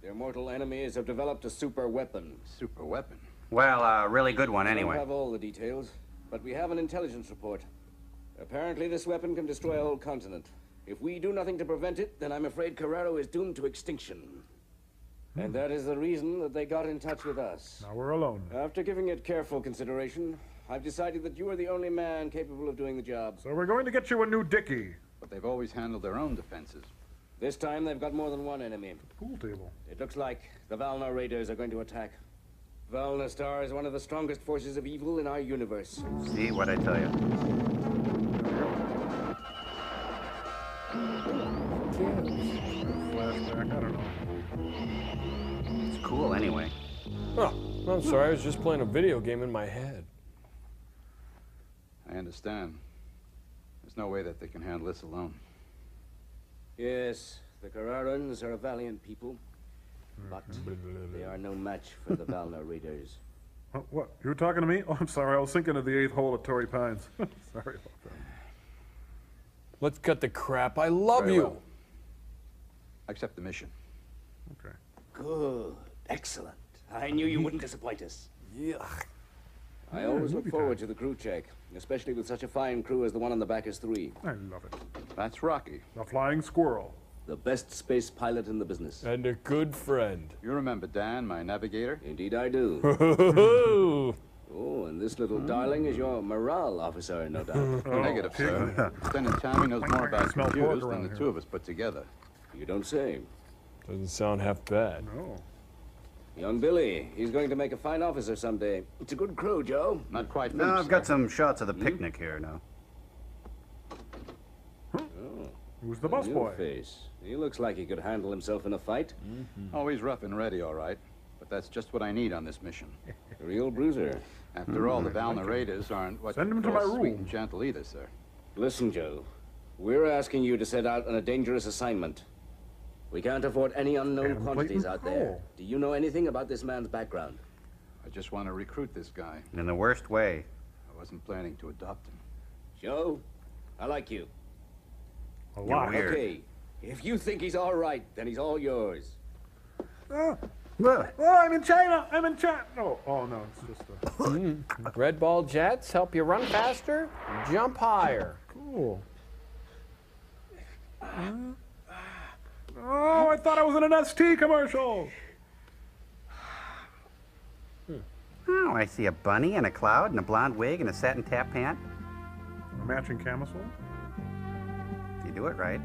Their mortal enemies have developed a super weapon.
Super weapon?
Well, a really good one
I
anyway.
don't have all the details, but we have an intelligence report. Apparently this weapon can destroy a whole continent. If we do nothing to prevent it, then I'm afraid Carrero is doomed to extinction. And that is the reason that they got in touch with us.
Now we're alone.
After giving it careful consideration, I've decided that you are the only man capable of doing the job.
So we're going to get you a new dickie.
But they've always handled their own defenses.
This time they've got more than one enemy.
Pool table.
It looks like the Valna Raiders are going to attack. Valna Star is one of the strongest forces of evil in our universe.
See what I tell you.
Flashback, I don't know.
It's cool anyway.
Oh, I'm sorry, I was just playing a video game in my head.
I understand. There's no way that they can handle this alone.
Yes, the Carrarans are a valiant people, but they are no match for the Valna Raiders.
Oh, what? You were talking to me? Oh, I'm sorry. I was thinking of the 8th hole at Torrey Pines. Sorry about that.
Let's cut the crap. I love
Very
you.
well. Accept the mission.
Okay.
Good. Excellent. I knew you wouldn't disappoint us.
Yeah.
I always look forward to the crew check, especially with such a fine crew as the one on the Bacchus 3.
I love it.
That's Rocky.
The Flying Squirrel.
The best space pilot in the business.
And a good friend.
You remember Dan, my navigator?
Indeed I do. Oh, and this little darling is your morale officer, no doubt.
Negative, sir. Lieutenant Tommy knows more about computers than the two of us put together.
You don't say.
Doesn't sound half bad.
No.
Young Billy, he's going to make a fine officer someday. It's a good crew, Joe.
Not quite
No,
finished,
I've got
sir.
some shots of the picnic here now.
Who's the busboy?
Face. He looks like he could handle himself in a fight.
Oh, he's rough and ready, all right. But that's just what I need on this mission.
A real bruiser.
After all, the Valna Raiders aren't what
Send
you
him to
call
my room.
sweet and gentle either, sir.
Listen, Joe. We're asking you to set out on a dangerous assignment. We can't afford any unknown
Adam
quantities
Clayton
out there.
Cole.
Do you know anything about this man's background?
I just want to recruit this guy.
In the worst way.
I wasn't planning to adopt him.
Joe, I like you.
A lot.
You're weird.
Okay, if you think he's all right, then he's all yours.
Oh, I'm in China. I'm in China. Oh no, it's just a...
Red ball jets help you run faster, jump higher.
Cool. Oh, I thought I was in an ST commercial.
Oh, I see a bunny and a cloud and a blonde wig and a satin tap pant.
A matching camisole.
If you do it right.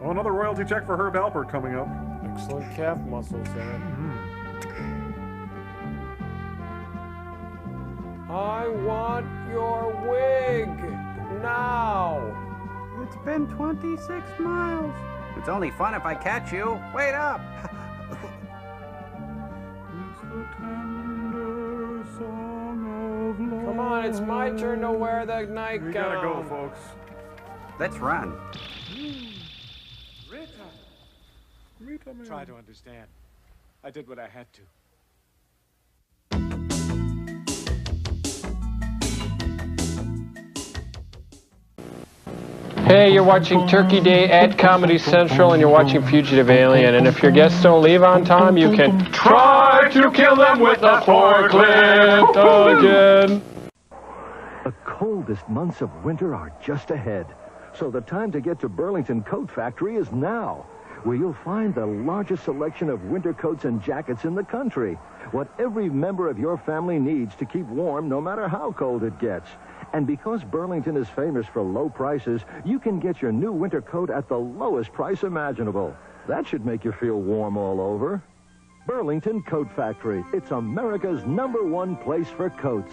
Oh, another royalty check for Herb Alpert coming up.
Excellent calf muscles there. I want your wig now.
It's been 26 miles. It's only fun if I catch you. Wait up.
Come on, it's my turn to wear the nightgown.
We gotta go, folks.
Let's run.
Rita, man. Try to understand. I did what I had to.
Hey, you're watching Turkey Day at Comedy Central, and you're watching Fugitive Alien. And if your guests don't leave on time, you can try to kill them with a forklift again.
The coldest months of winter are just ahead. So the time to get to Burlington Coat Factory is now, where you'll find the largest selection of winter coats and jackets in the country. What every member of your family needs to keep warm no matter how cold it gets. And because Burlington is famous for low prices, you can get your new winter coat at the lowest price imaginable. That should make you feel warm all over. Burlington Coat Factory. It's America's #1 place for coats.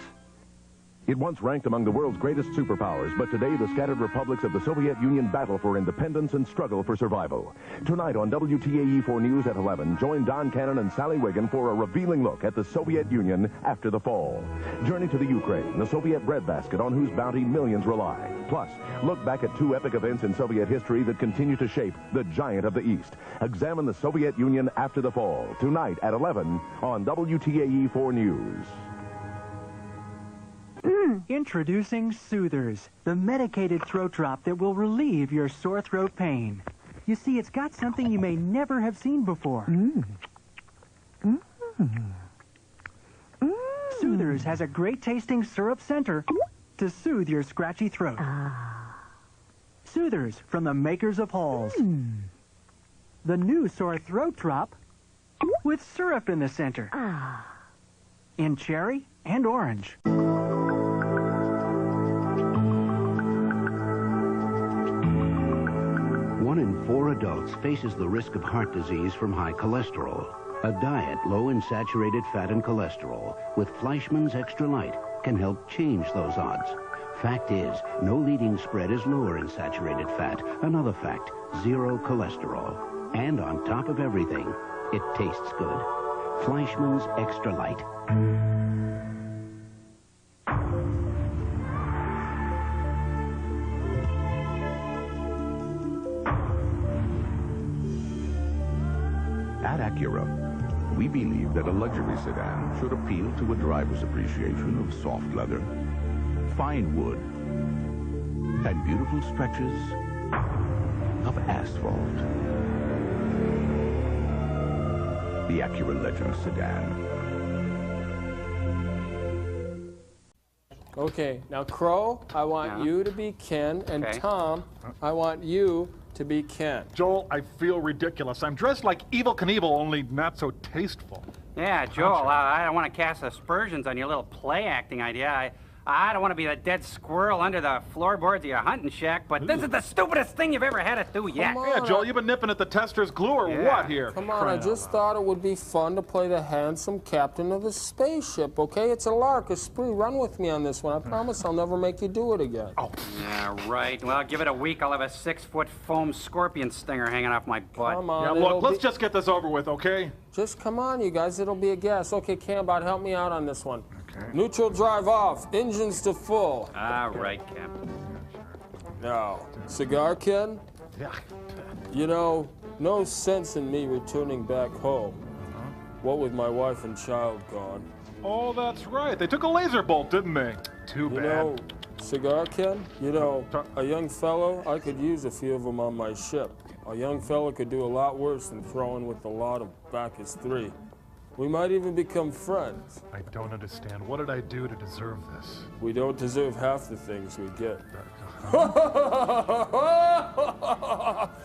It once ranked among the world's greatest superpowers, but today the scattered republics of the Soviet Union battle for independence and struggle for survival. Tonight on WTAE4 News at 11, join Don Cannon and Sally Wiggin for a revealing look at the Soviet Union after the fall. Journey to the Ukraine, the Soviet breadbasket on whose bounty millions rely. Plus, look back at 2 epic events in Soviet history that continue to shape the giant of the East. Examine the Soviet Union after the fall, tonight at 11 on WTAE4 News.
Introducing Soothers, the medicated throat drop that will relieve your sore throat pain. You see, it's got something you may never have seen before. Soothers has a great-tasting syrup center to soothe your scratchy throat. Soothers from the makers of Halls. The new sore throat drop with syrup in the center. In cherry and orange.
1 in 4 adults faces the risk of heart disease from high cholesterol. A diet low in saturated fat and cholesterol with Fleischmann's Extra Light can help change those odds. Fact is, no leading spread is lower in saturated fat. Another fact, 0 cholesterol. And on top of everything, it tastes good. Fleischmann's Extra Light.
At Acura, we believe that a luxury sedan should appeal to a driver's appreciation of soft leather, fine wood, and beautiful stretches of asphalt. The Acura Legend sedan.
Okay, now Crow, I want you to be Ken, and Tom, I want you to be Ken.
Joel, I feel ridiculous. I'm dressed like Evel Knievel, only not so tasteful.
Yeah, Joel, I don't want to cast aspersions on your little play acting idea. I don't want to be the dead squirrel under the floorboards of your hunting shack, but this is the stupidest thing you've ever had to do yet.
Yeah, Joel, you've been nipping at the tester's glue or what here?
Come on, I just thought it would be fun to play the handsome captain of the spaceship, okay? It's a lark, a spree. Run with me on this one. I promise I'll never make you do it again.
Oh.
Yeah, right. Well, give it a week, I'll have a 6-foot foam scorpion stinger hanging off my butt.
Come on.
Yeah, look, let's just get this over with, okay?
Just come on, you guys. It'll be a guess. Okay, Cambot, help me out on this one. Okay. Neutral drive off. Engines to full.
All right, Cap.
Now, cigar, Ken?
Yeah.
You know, no sense in me returning back home. What with my wife and child gone.
Oh, that's right. They took a laser bolt, didn't they? Too bad.
You know, Cigar, Ken? You know, a young fellow, I could use a few of them on my ship. A young fellow could do a lot worse than throwing with a lot of Bacchus 3. We might even become friends.
I don't understand. What did I do to deserve this?
We don't deserve half the things we get.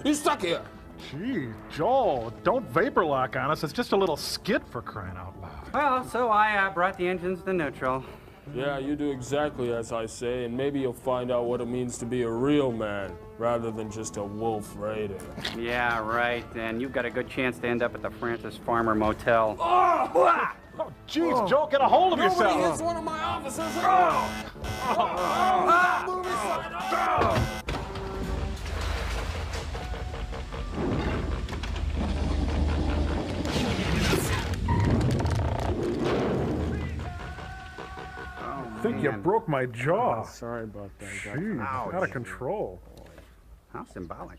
He's stuck here!
Gee, Joel, don't vapor lock on us. It's just a little skit, for crying out loud.
Well, so I brought the engines to neutral.
Yeah, you do exactly as I say, and maybe you'll find out what it means to be a real man, rather than just a wolf raider.
Yeah, right. And you've got a good chance to end up at the Francis Farmer Motel.
Oh, jeez, Joel, get a hold of yourself.
Nobody hits one of my officers.
I think you broke my jaw.
Oh, sorry about that.
Jeez, out of control.
How symbolic.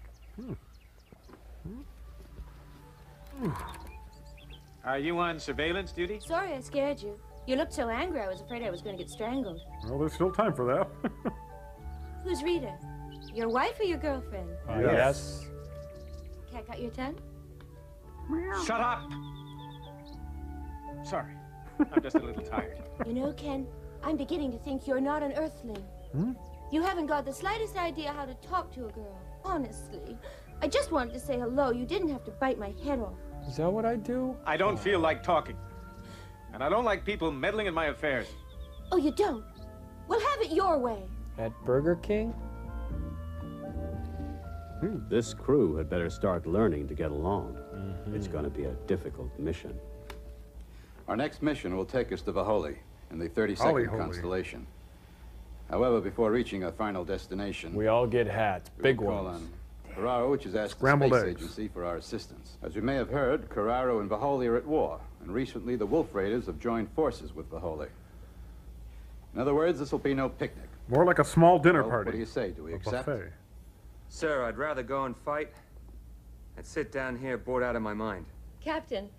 Are you on surveillance duty?
Sorry I scared you. You looked so angry, I was afraid I was going to get strangled.
Well, there's still time for that.
Who's Rita? Your wife or your girlfriend?
Yes.
Cat got your tongue?
Shut up! Sorry, I'm just a little tired.
You know, Ken, I'm beginning to think you're not an Earthling. You haven't got the slightest idea how to talk to a girl. Honestly. I just wanted to say hello. You didn't have to bite my head off.
Is that what I do?
I don't feel like talking. And I don't like people meddling in my affairs.
Oh, you don't? Well, have it your way.
At Burger King?
This crew had better start learning to get along. It's going to be a difficult mission.
Our next mission will take us to Vaholi in the 32nd constellation. However, before reaching our final destination,
we all get hats, big
ones. Call on Carraro, which has asked
Scrambled
the Space
eggs.
Agency for our assistance. As you may have heard, Carraro and Vaholi are at war, and recently the Wolf Raiders have joined forces with Vaholi. In other words, this will be no picnic.
More like a small dinner party.
What do you say? Do we accept?
Buffet.
Sir, I'd rather go and fight. I'd sit down here bored out of my mind.
Captain,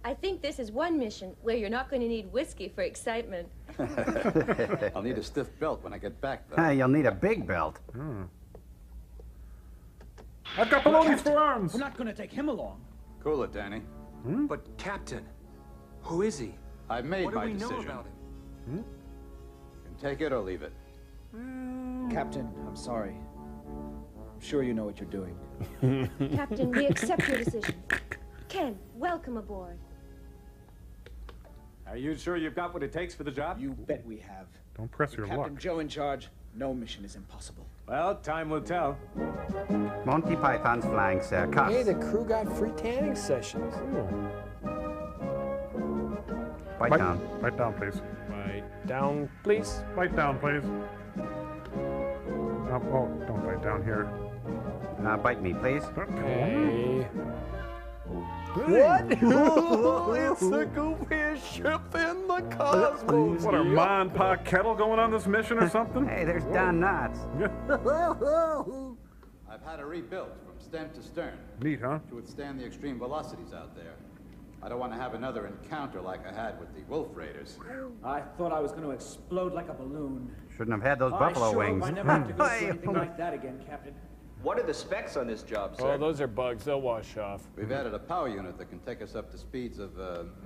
I think this is one mission where you're not going to need whiskey for excitement.
I'll need a stiff belt when I get back, though.
Hey, you'll need a big belt.
I've got Polonius for arms.
We're not going to take him along.
Cool it, Danny.
But, Captain, who is he?
I've made
what
my
do we
decision.
know about him?
You can take it or leave it.
Captain, I'm sorry. I'm sure you know what you're doing.
Captain, we accept your decision. Ken, welcome aboard.
Are you sure you've got what it takes for the job?
You bet we have.
Don't press your
Captain
luck.
Joe in charge. No mission is impossible.
Well, time will tell.
Monty Python's Flying Circus.
Hey, the crew got free tanning sessions.
Bite down.
Bite down, please.
Bite down, please.
Bite down, please. Oh, don't bite down here.
Bite me, please.
Hey.
What? It's the goofiest ship in the cosmos.
What, a Ma and Pa Kettle going on this mission or something?
Hey, there's Don Knotts.
I've had it rebuilt from stem to stern.
Neat, huh?
To withstand the extreme velocities out there. I don't want to have another encounter like I had with the Wolf Raiders.
I thought I was going to explode like a balloon.
Shouldn't have had those buffalo wings.
I never have to go through anything like that again, Captain.
What are the specs on this job, sir?
Oh, those are bugs. They'll wash off.
We've added a power unit that can take us up to speeds of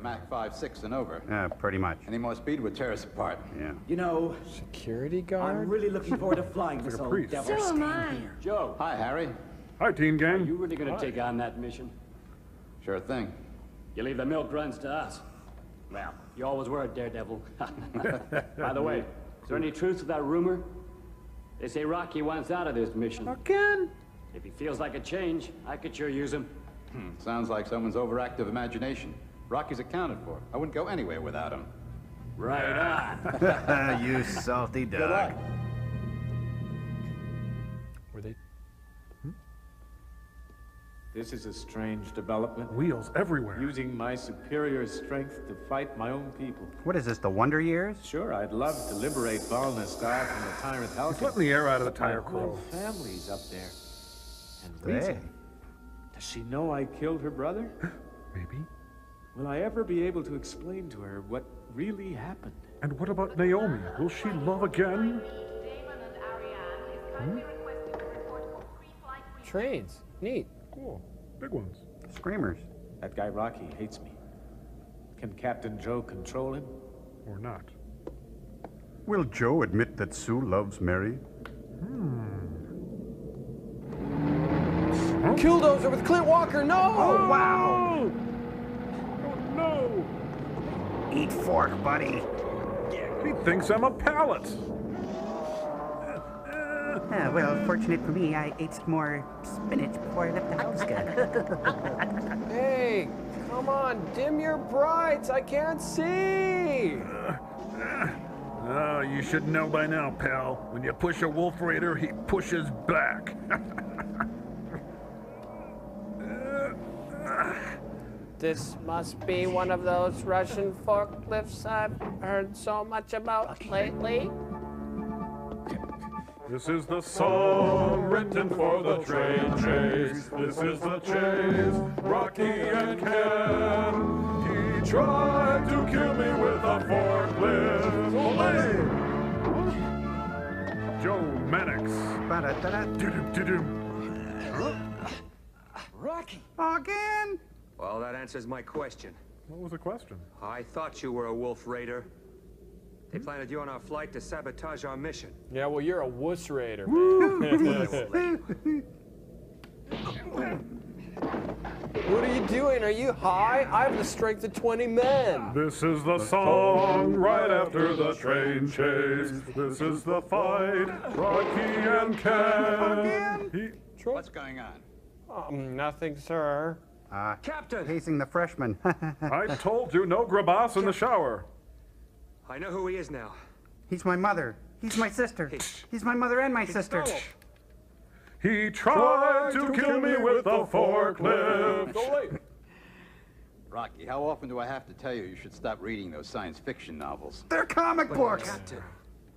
Mach 5.6 and over.
Pretty much.
Any more speed would tear us apart.
Yeah.
You know,
security guard?
I'm really looking forward to flying this old devil.
So am I.
Joe.
Hi, Harry.
Hi, Teen Gang.
Are you really going to take on that mission?
Sure thing.
You leave the milk runs to us. Well, you always were a daredevil. By the way, is there any truth to that rumor? They say Rocky wants out of this mission.
Again?
If he feels like a change, I could sure use him.
Sounds like someone's overactive imagination. Rocky's accounted for. I wouldn't go anywhere without him.
Right on.
You salty
Good
dog.
luck.
Were they?
This is a strange development.
Wheels everywhere.
Using my superior strength to fight my own people.
What is this, the Wonder Years?
Sure, I'd love to liberate Valnestar from the tyrant Helkin.
He's letting the air out of the
but my
tire
whole
crow.
family's up there. And
Hey.
Lisa, does she know I killed her brother?
Maybe.
Will I ever be able to explain to her what really happened?
And what about Naomi? Will she love again?
Trains. Neat.
Cool. Big ones.
Screamers.
That guy Rocky hates me. Can Captain Joe control him?
Or not.
Will Joe admit that Sue loves Mary?
Killdozer with Clint Walker. No!
Oh, wow!
Oh, no!
Eat fork, buddy.
He thinks I'm a pallet.
Well, fortunate for me, I ate some more spinach before I left the house again.
Hey, come on, dim your brights. I can't see.
Oh, you should know by now, pal. When you push a wolf raider, he pushes back.
This must be one of those Russian forklifts I've heard so much about lately.
This is the song written for the train chase. This is the chase, Rocky and Ken. He tried to kill me with a forklift. Olé! Joe Mannix.
Rocky!
Again?
Well, that answers my question.
What was the question?
I thought you were a wolf raider. They planted you on our flight to sabotage our mission.
Yeah, well, you're a wuss raider, man. What are you doing? Are you high? I have the strength of 20 men.
This is the song right after the train chase. This is the fight, Rocky and Ken.
What's going on?
Nothing, sir.
Captain!
Hazing the freshman.
I told you no grabas in the shower.
I know who he is now.
He's my mother. He's my sister. He's my mother and my sister.
He tried to kill me with a forklift.
Rocky, how often do I have to tell you you should stop reading those science fiction novels?
They're comic books.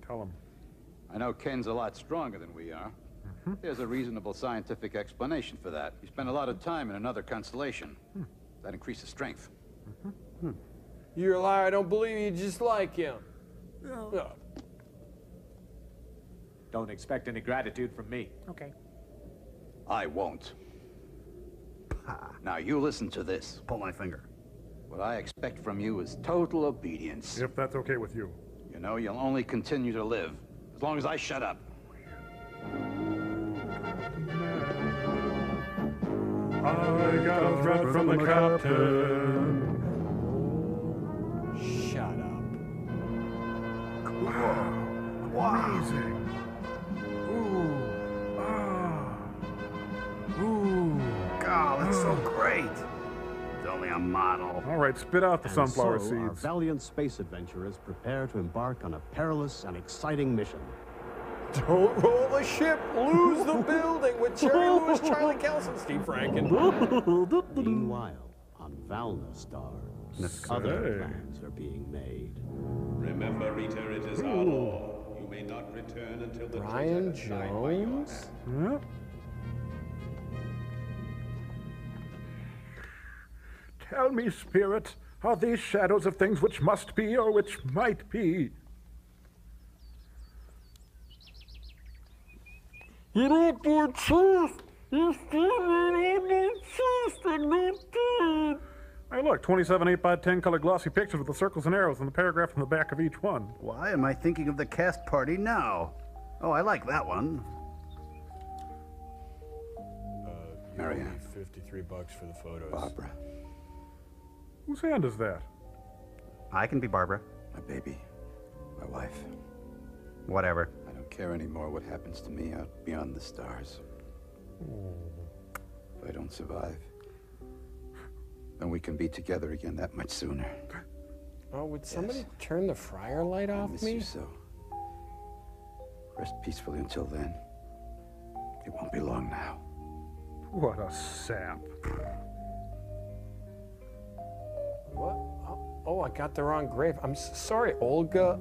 Tell him.
I know Ken's a lot stronger than we are. There's a reasonable scientific explanation for that. You spend a lot of time in another constellation. That increases strength.
You're a liar. I don't believe you. Just like him.
Don't expect any gratitude from me.
Okay.
I won't. Now you listen to this.
Pull my finger.
What I expect from you is total obedience.
If that's okay with you.
You know, you'll only continue to live as long as I shut up.
I got a threat from the captain.
Shut up.
Cool. Amazing. Ooh. Ooh.
God, that's so great. It's only a model.
All right, spit out the sunflower
so
seeds.
Our valiant space adventurers prepare to embark on a perilous and exciting mission.
Don't roll the ship, lose the building with Jerry Lewis, Charlie Kelson, Steve Franken.
Meanwhile, on Valna Star, other plans are being made.
Remember, Rita, it is our law. You may not return until the
Brian
traitor has died by your
Jones?
hand.
Tell me, Spirit, are these shadows of things which must be or which might be?
You don't do truth. You still don't do truth. I'm not dead.
Hey, look, 27 8x10 color glossy pictures with the circles and arrows and the paragraph in the back of each one.
Why am I thinking of the cast party now? Oh, I like that one.
Marianne.
$53 for the photos.
Barbara.
Whose hand is that?
I can be Barbara.
My baby. My wife.
Whatever.
I don't care anymore what happens to me out beyond the stars. If I don't survive, then we can be together again that much sooner.
Oh, would somebody turn the fryer light off
I miss
me?
you so. Rest peacefully until then. It won't be long now.
What a sap.
What? Oh, I got the wrong grave. I'm sorry, Olga.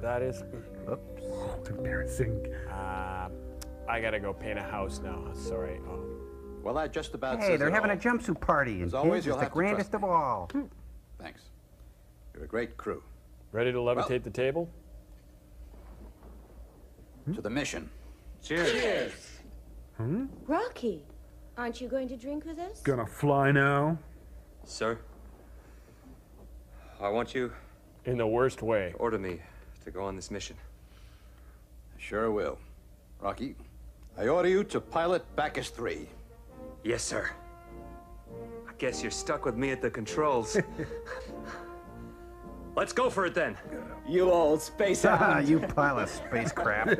That is.
Oops. It's embarrassing.
I gotta go paint a house now. Sorry.
Well, that just about
Hey,
says
they're
it
having
all.
a jumpsuit party, and
As always,
his
you'll
is the
have to trust
grandest of all.
Thanks. You're a great crew.
Ready to levitate the table?
To the mission.
Cheers.
Cheers.
Hmm?
Rocky, aren't you going to drink with us?
Gonna fly now?
Sir, I want you...
In the worst way.
Order me to go on this mission.
Sure will. Rocky, I order you to pilot Bacchus 3.
Yes, sir. I guess you're stuck with me at the controls. Let's go for it then.
You old space hound.
You pile of spacecraft.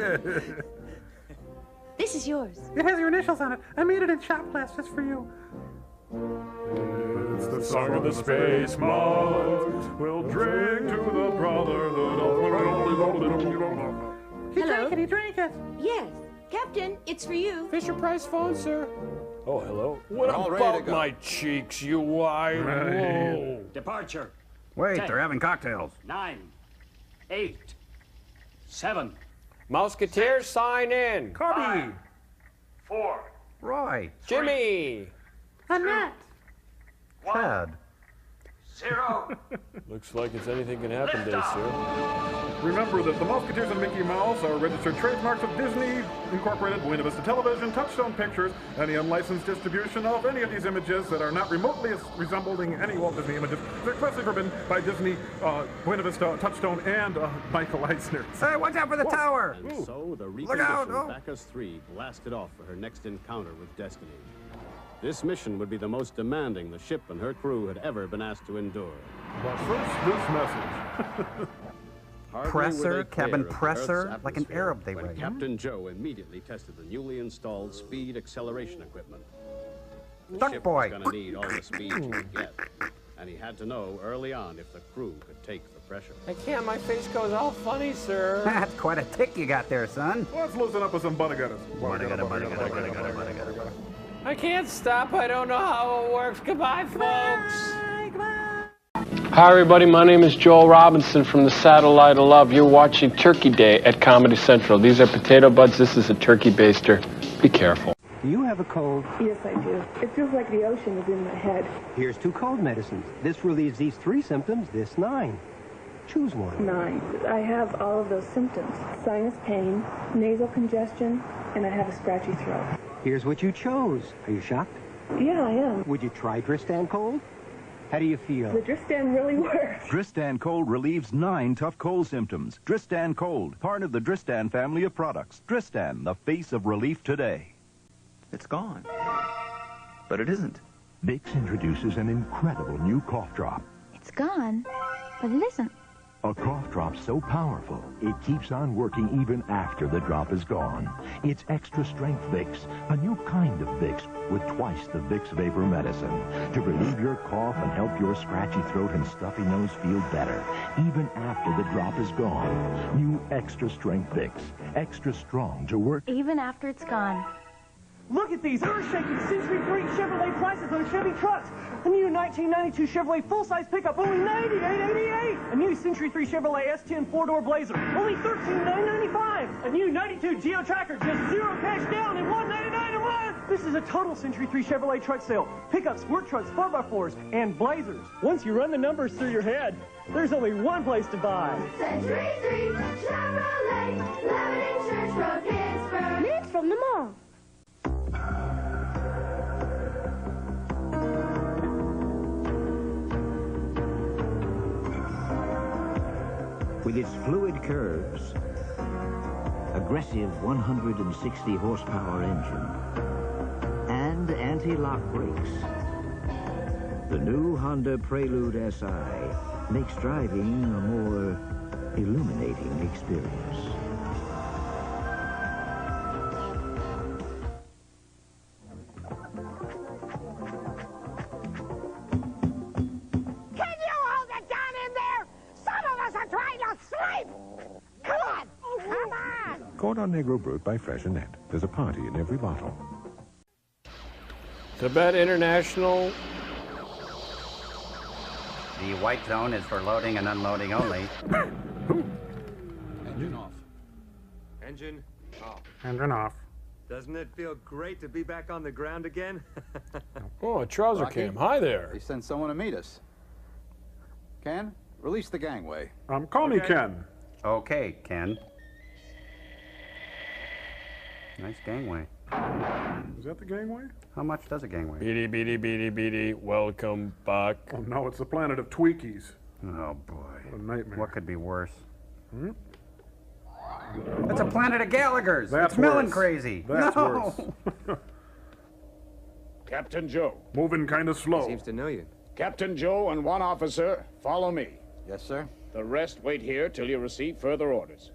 This is yours.
It has your initials on it. I made it in shop class just for you.
It's the song of the space mug. We'll drink to the brother.
Hello?
He drank it.
Yes. Captain, it's for you.
Fisher Price phone, sir. Oh, hello. What
We're all ready to
about
go.
my cheeks, you wide? Whoa.
Departure.
Wait,
10,
they're having cocktails.
9, 8, 7.
Musketeers, sign in.
Cubby!
4.
Roy!
Jimmy.
Annette.
Chad.
0.
Looks like it's anything can happen day, sir.
Remember that the Musketeers and Mickey Mouse are registered trademarks of Disney Incorporated, Buena Vista Television, Touchstone Pictures. Any unlicensed distribution of any of these images that are not remotely resembling any Walt Disney images is expressly forbidden by Disney, Buena Vista, Touchstone, and Michael Eisner.
Hey, watch out for the tower!
And so the
Look out,
reconditioned Bacchus 3 blasted off for her next encounter with destiny. This mission would be the most demanding the ship and her crew had ever been asked to endure.
But first, this message.
Hardly
Presser,
were they
cabin
clear of the
presser,
Earth's
like an
atmosphere
Arab they
when
write.
Captain Joe immediately tested the newly installed speed acceleration equipment. The
Duck
ship
boy.
was going to need all the speed she could get, and he had to know early on if the crew could take the pressure.
I can't. My face goes all funny, sir.
That's quite a tick you got there, son.
Let's loosen up with some Buddigattas.
I can't stop. I don't know how it works. Goodbye, folks. Hi, everybody. My name is Joel Robinson from the Satellite of Love. You're watching Turkey Day at Comedy Central. These are potato buds. This is a turkey baster. Be careful.
Do you have a cold?
Yes, I do. It feels like the ocean is in my head.
Here's 2 cold medicines. This relieves these 3 symptoms, this 9. Choose one.
9. I have all of those symptoms. Sinus pain, nasal congestion, and I have a scratchy throat.
Here's what you chose. Are you shocked?
Yeah, I am.
Would you try Dristan Cold? How do you feel?
The Dristan really works.
Dristan Cold relieves 9 tough cold symptoms. Dristan Cold, part of the Dristan family of products. Dristan, the face of relief today.
It's gone. But it isn't.
Vicks introduces an incredible new cough drop.
It's gone, but it isn't.
A cough drop so powerful, it keeps on working even after the drop is gone. It's extra strength Vicks, a new kind of Vicks with twice the Vicks Vapor Medicine to relieve your cough and help your scratchy throat and stuffy nose feel better, even after the drop is gone. New extra strength Vicks, extra strong to work.
Even after it's gone.
Look at these earth-shaking Century 3 Chevrolet prices on Chevy trucks. A new 1992 Chevrolet full-size pickup, only $98.88. A new Century 3 Chevrolet S10 4-door Blazer, only $13,995. A new 92 Geo Tracker, just 0 cash down and $199 a month. This is a total Century 3 Chevrolet truck sale. Pickups, work trucks, 4x4s, and Blazers. Once you run the numbers through your head, there's only one place to buy.
Century 3 Chevrolet, Lebanon Church Road, Pittsburgh.
Minutes from the mall.
With its fluid curves, aggressive 160 horsepower engine, and anti-lock brakes, the new Honda Prelude SI makes driving a more illuminating experience.
Cordon Negro brewed by Freshenet. There's a party in every bottle.
Tibet International.
The white zone is for loading and unloading only.
Engine off. Engine off.
Engine off.
Doesn't it feel great to be back on the ground again?
Oh, a trouser
Rocky,
cam. Hi there.
They sent someone to meet us. Ken, release the gangway.
Call me Ken.
Okay, Ken. Nice gangway.
Is that the gangway?
How much does a gangway?
Beady, beady, beady, beady. Welcome back.
Oh, no, it's the planet of Tweakies.
Oh, boy.
What a nightmare.
What could be worse?
Hmm?
It's a planet of Gallagher's.
That's
it's Millen
worse.
crazy.
That's
no.
worse.
Captain Joe.
Moving kind of slow.
Seems to know you.
Captain Joe and one officer, follow me.
Yes, sir.
The rest wait here till you receive further orders.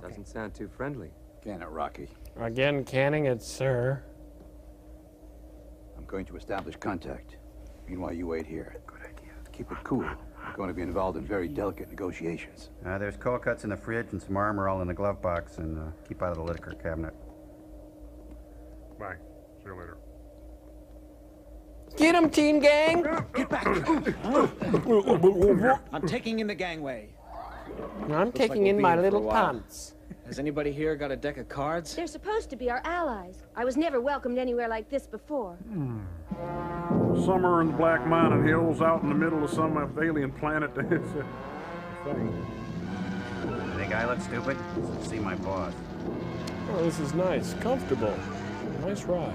Doesn't sound too friendly.
Can it, Rocky?
Again, canning it, sir.
I'm going to establish contact. Meanwhile, you wait here. Good idea. Keep it cool. We're going to be involved in very delicate negotiations.
There's cold cuts in the fridge and some armor all in the glove box, and keep out of the liquor cabinet.
Bye. See you later.
Get him, teen gang!
Get back! I'm taking in the gangway.
I'm taking in my little pants.
Has anybody here got a deck of cards?
They're supposed to be our allies. I was never welcomed anywhere like this before.
Summer in the Black Mountain Hills out in the middle of some alien planet. It's a thing.
You think I look stupid? See my boss.
Oh, this is nice. Comfortable. Nice ride.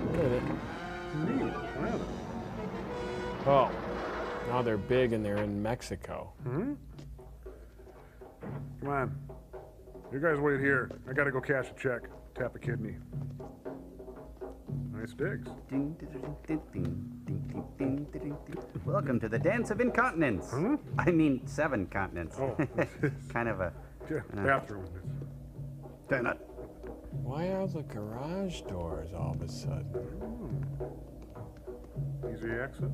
Look at it.
Neat planet.
Oh, now they're big and they're in Mexico.
Hmm? Come on. You guys wait here. I gotta go cash a check. Tap a kidney. Nice digs.
Welcome to the Dance of Incontinence.
Huh?
I mean, 7 continents.
Oh.
Kind of a...
Bathroom.
Damn it.
Why are the garage doors all of a sudden?
Easy access.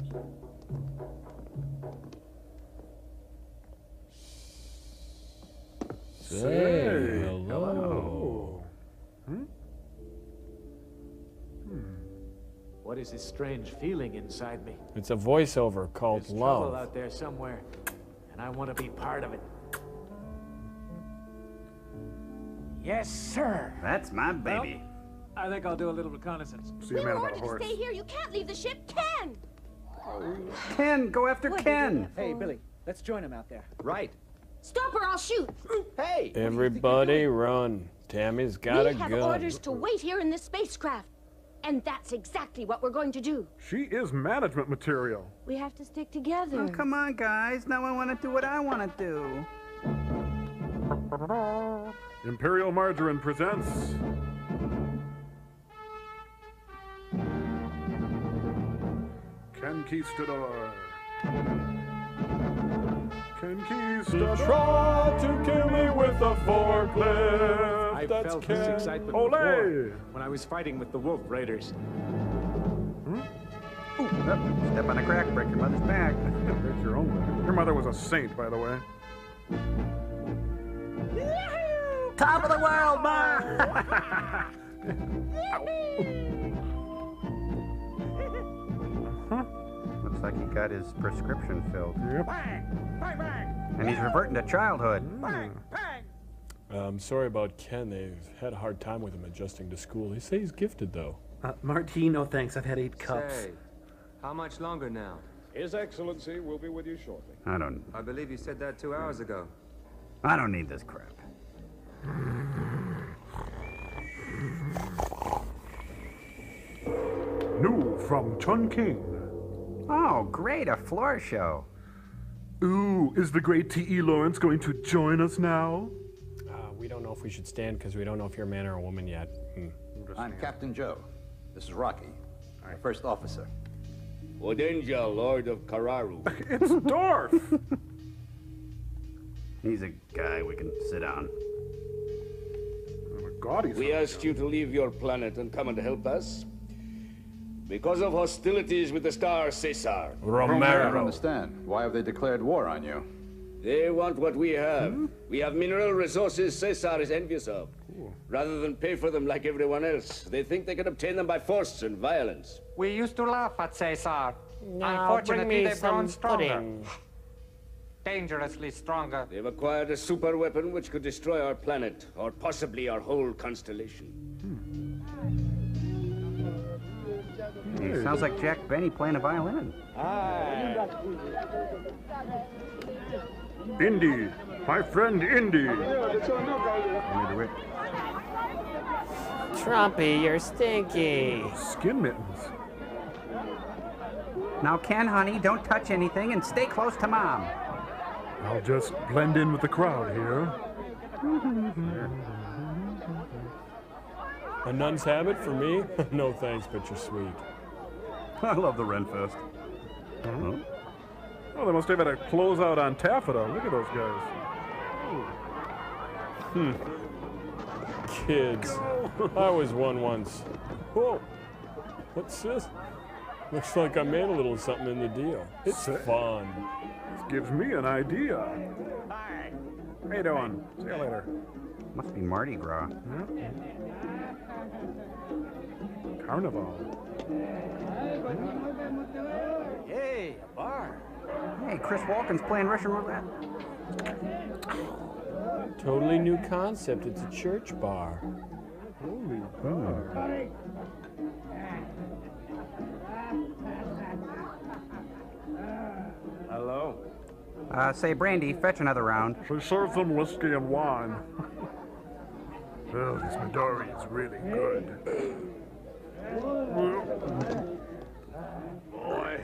Say hello.
Hmm?
What is this strange feeling inside me?
It's a voiceover called
There's trouble
Love.
out there somewhere, and I want to be part of it. Yes, sir.
That's my baby.
Well, I think I'll do a little reconnaissance.
See
We
a man
were
about a
ordered to
horse.
stay here. You can't leave the ship. Ken!
Ken, go after
What
Ken.
is it?
Hey, Billy, let's join him out there.
Right.
Stop or I'll shoot.
Hey!
Everybody run. Tammy's got
We
a
have
gun.
orders to wait here in this spacecraft. And that's exactly what we're going to do.
She is management material.
We have to stick together.
Oh, come on, guys. Now I want to do what I want to do.
Imperial Margarine presents... Conquistador. Conquistador.
Try to kill me with a forklift.
I
That's
felt
Ken.
this excitement
Ole!
before when I was fighting with the Wolf Raiders.
Step on a crack, break your mother's back.
Break your own back. Your mother was a saint, by the way.
Top of the world, Ma! Looks like he got his prescription filled.
Yep.
And he's reverting to childhood.
Sorry about Ken. They've had a hard time with him adjusting to school. They say he's gifted, though.
Martine, no thanks. I've had 8 cups.
Say, how much longer now?
His Excellency will be with you shortly.
I believe you said that 2 hours ago.
I don't need this crap.
New from Chungking.
Oh, great, a floor show.
Ooh, is the great T.E. Lawrence going to join us now?
We don't know if we should stand because we don't know if you're a man or a woman yet.
I'm Captain Joe. This is Rocky, my first officer.
Odenja, Lord of Kararu.
It's Dorf!
He's a guy we can sit on.
We asked you to leave your planet and come and help us because of hostilities with the star Caesar.
I don't understand. Why have they declared war on you?
They want what we have. We have mineral resources Caesar is envious of. Rather than pay for them like everyone else, they think they can obtain them by force and violence.
We used to laugh at Caesar.
Now bring me
Unfortunately, they've
some
grown stronger.
pudding.
Dangerously stronger.
They've acquired a super weapon which could destroy our planet, or possibly our whole constellation.
He sounds like Jack Benny playing a violin.
Indy, my friend Indy.
Trumpy, you're stinky.
Skin mittens.
Now, Ken, honey, don't touch anything and stay close to Mom.
I'll just blend in with the crowd here.
A nun's habit for me? No thanks, but you're sweet.
I love the Renfest. Oh, they must have had a closeout on taffeta. Look at those guys.
Kids. I was one once. Whoa. What's this? Looks like I made a little something in the deal. It's fun.
This gives me an idea. Hi. How you doing? See you later.
Must be Mardi Gras.
Carnival.
Yay, a bar.
Hey, Chris Walken's playing Russian roulette.
Totally new concept. It's a church bar.
Holy bar.
Hello?
Say, Brandy, fetch another round.
She serves them whiskey and wine. Oh, this Midori is really good.
Boy,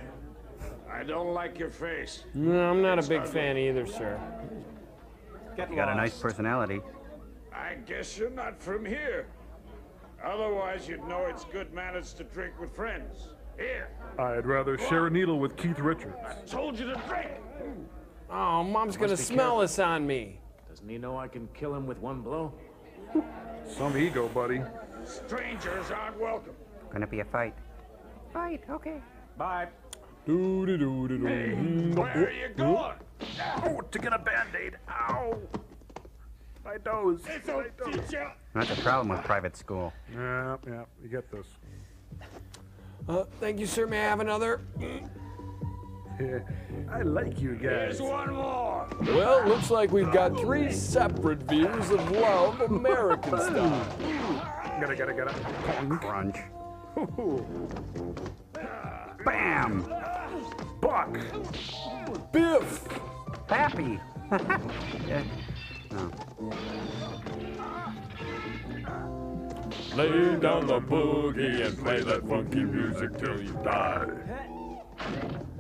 I don't like your face.
No, I'm not a big fan either, sir.
You got a nice personality.
I guess you're not from here. Otherwise, you'd know it's good manners to drink with friends. Here.
I'd rather share a needle with Keith Richards.
I told you to drink.
Oh, Mom's gonna smell this on me.
Doesn't he know I can kill him with one blow?
Some ego, buddy.
Strangers aren't welcome.
Gonna be a fight. Fight, okay.
Bye.
Hey, where are you going?
Oh, to get a Band-Aid. Ow! My nose.
That's a problem with private school.
Yeah, you get this.
Thank you, sir. May I have another?
I like you guys.
Here's one more.
Well, looks like we've got 3 separate views of love, American style.
Get it.
Crunch. Bam!
Buck!
Biff!
Happy!
Lay down the boogie and play that funky music till you die.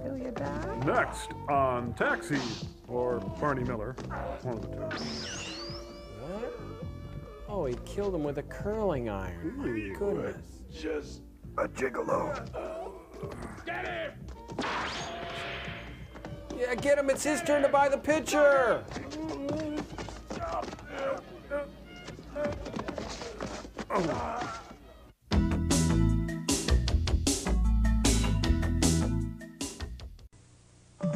Till you die?
Next on Taxi, or Barney Miller, one of the two.
What? Oh, he killed him with a curling iron. My goodness.
Just
a gigolo.
get him!
Yeah, get him. It's his turn to buy the pitcher.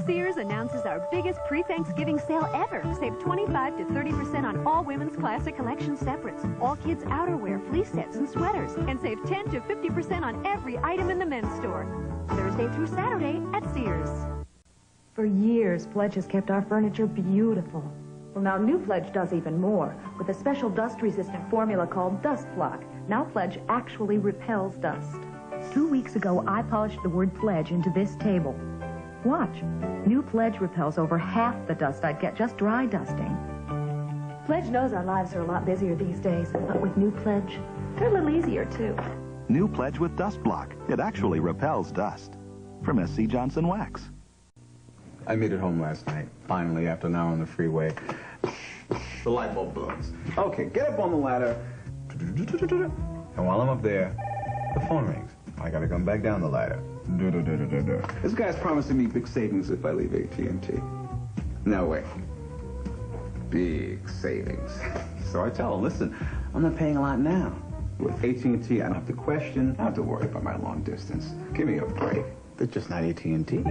Sears announces our biggest pre-Thanksgiving sale ever. Save 25 to 30% on all women's classic collection separates, all kids' outerwear, fleece sets, and sweaters, and save 10 to 50% on every item in the men's store. Thursday through Saturday at Sears.
For years, Pledge has kept our furniture beautiful. Well, now New Pledge does even more, with a special dust-resistant formula called Dust Block. Now Pledge actually repels dust. 2 weeks ago, I polished the word Pledge into this table. Watch. New Pledge repels over half the dust I'd get just dry dusting. Pledge knows our lives are a lot busier these days, but with New Pledge, they're a little easier, too.
New Pledge with Dust Block. It actually repels dust. From SC Johnson Wax.
I made it home last night, finally, after an hour on the freeway. The light bulb blows. Okay, get up on the ladder. And while I'm up there, the phone rings. I gotta come back down the ladder. This guy's promising me big savings if I leave AT&T. No way. Big savings. So I tell him, listen, I'm not paying a lot now. With AT&T, I don't have to question, I don't have to worry about my long distance. Give me a break. They're just not AT&T.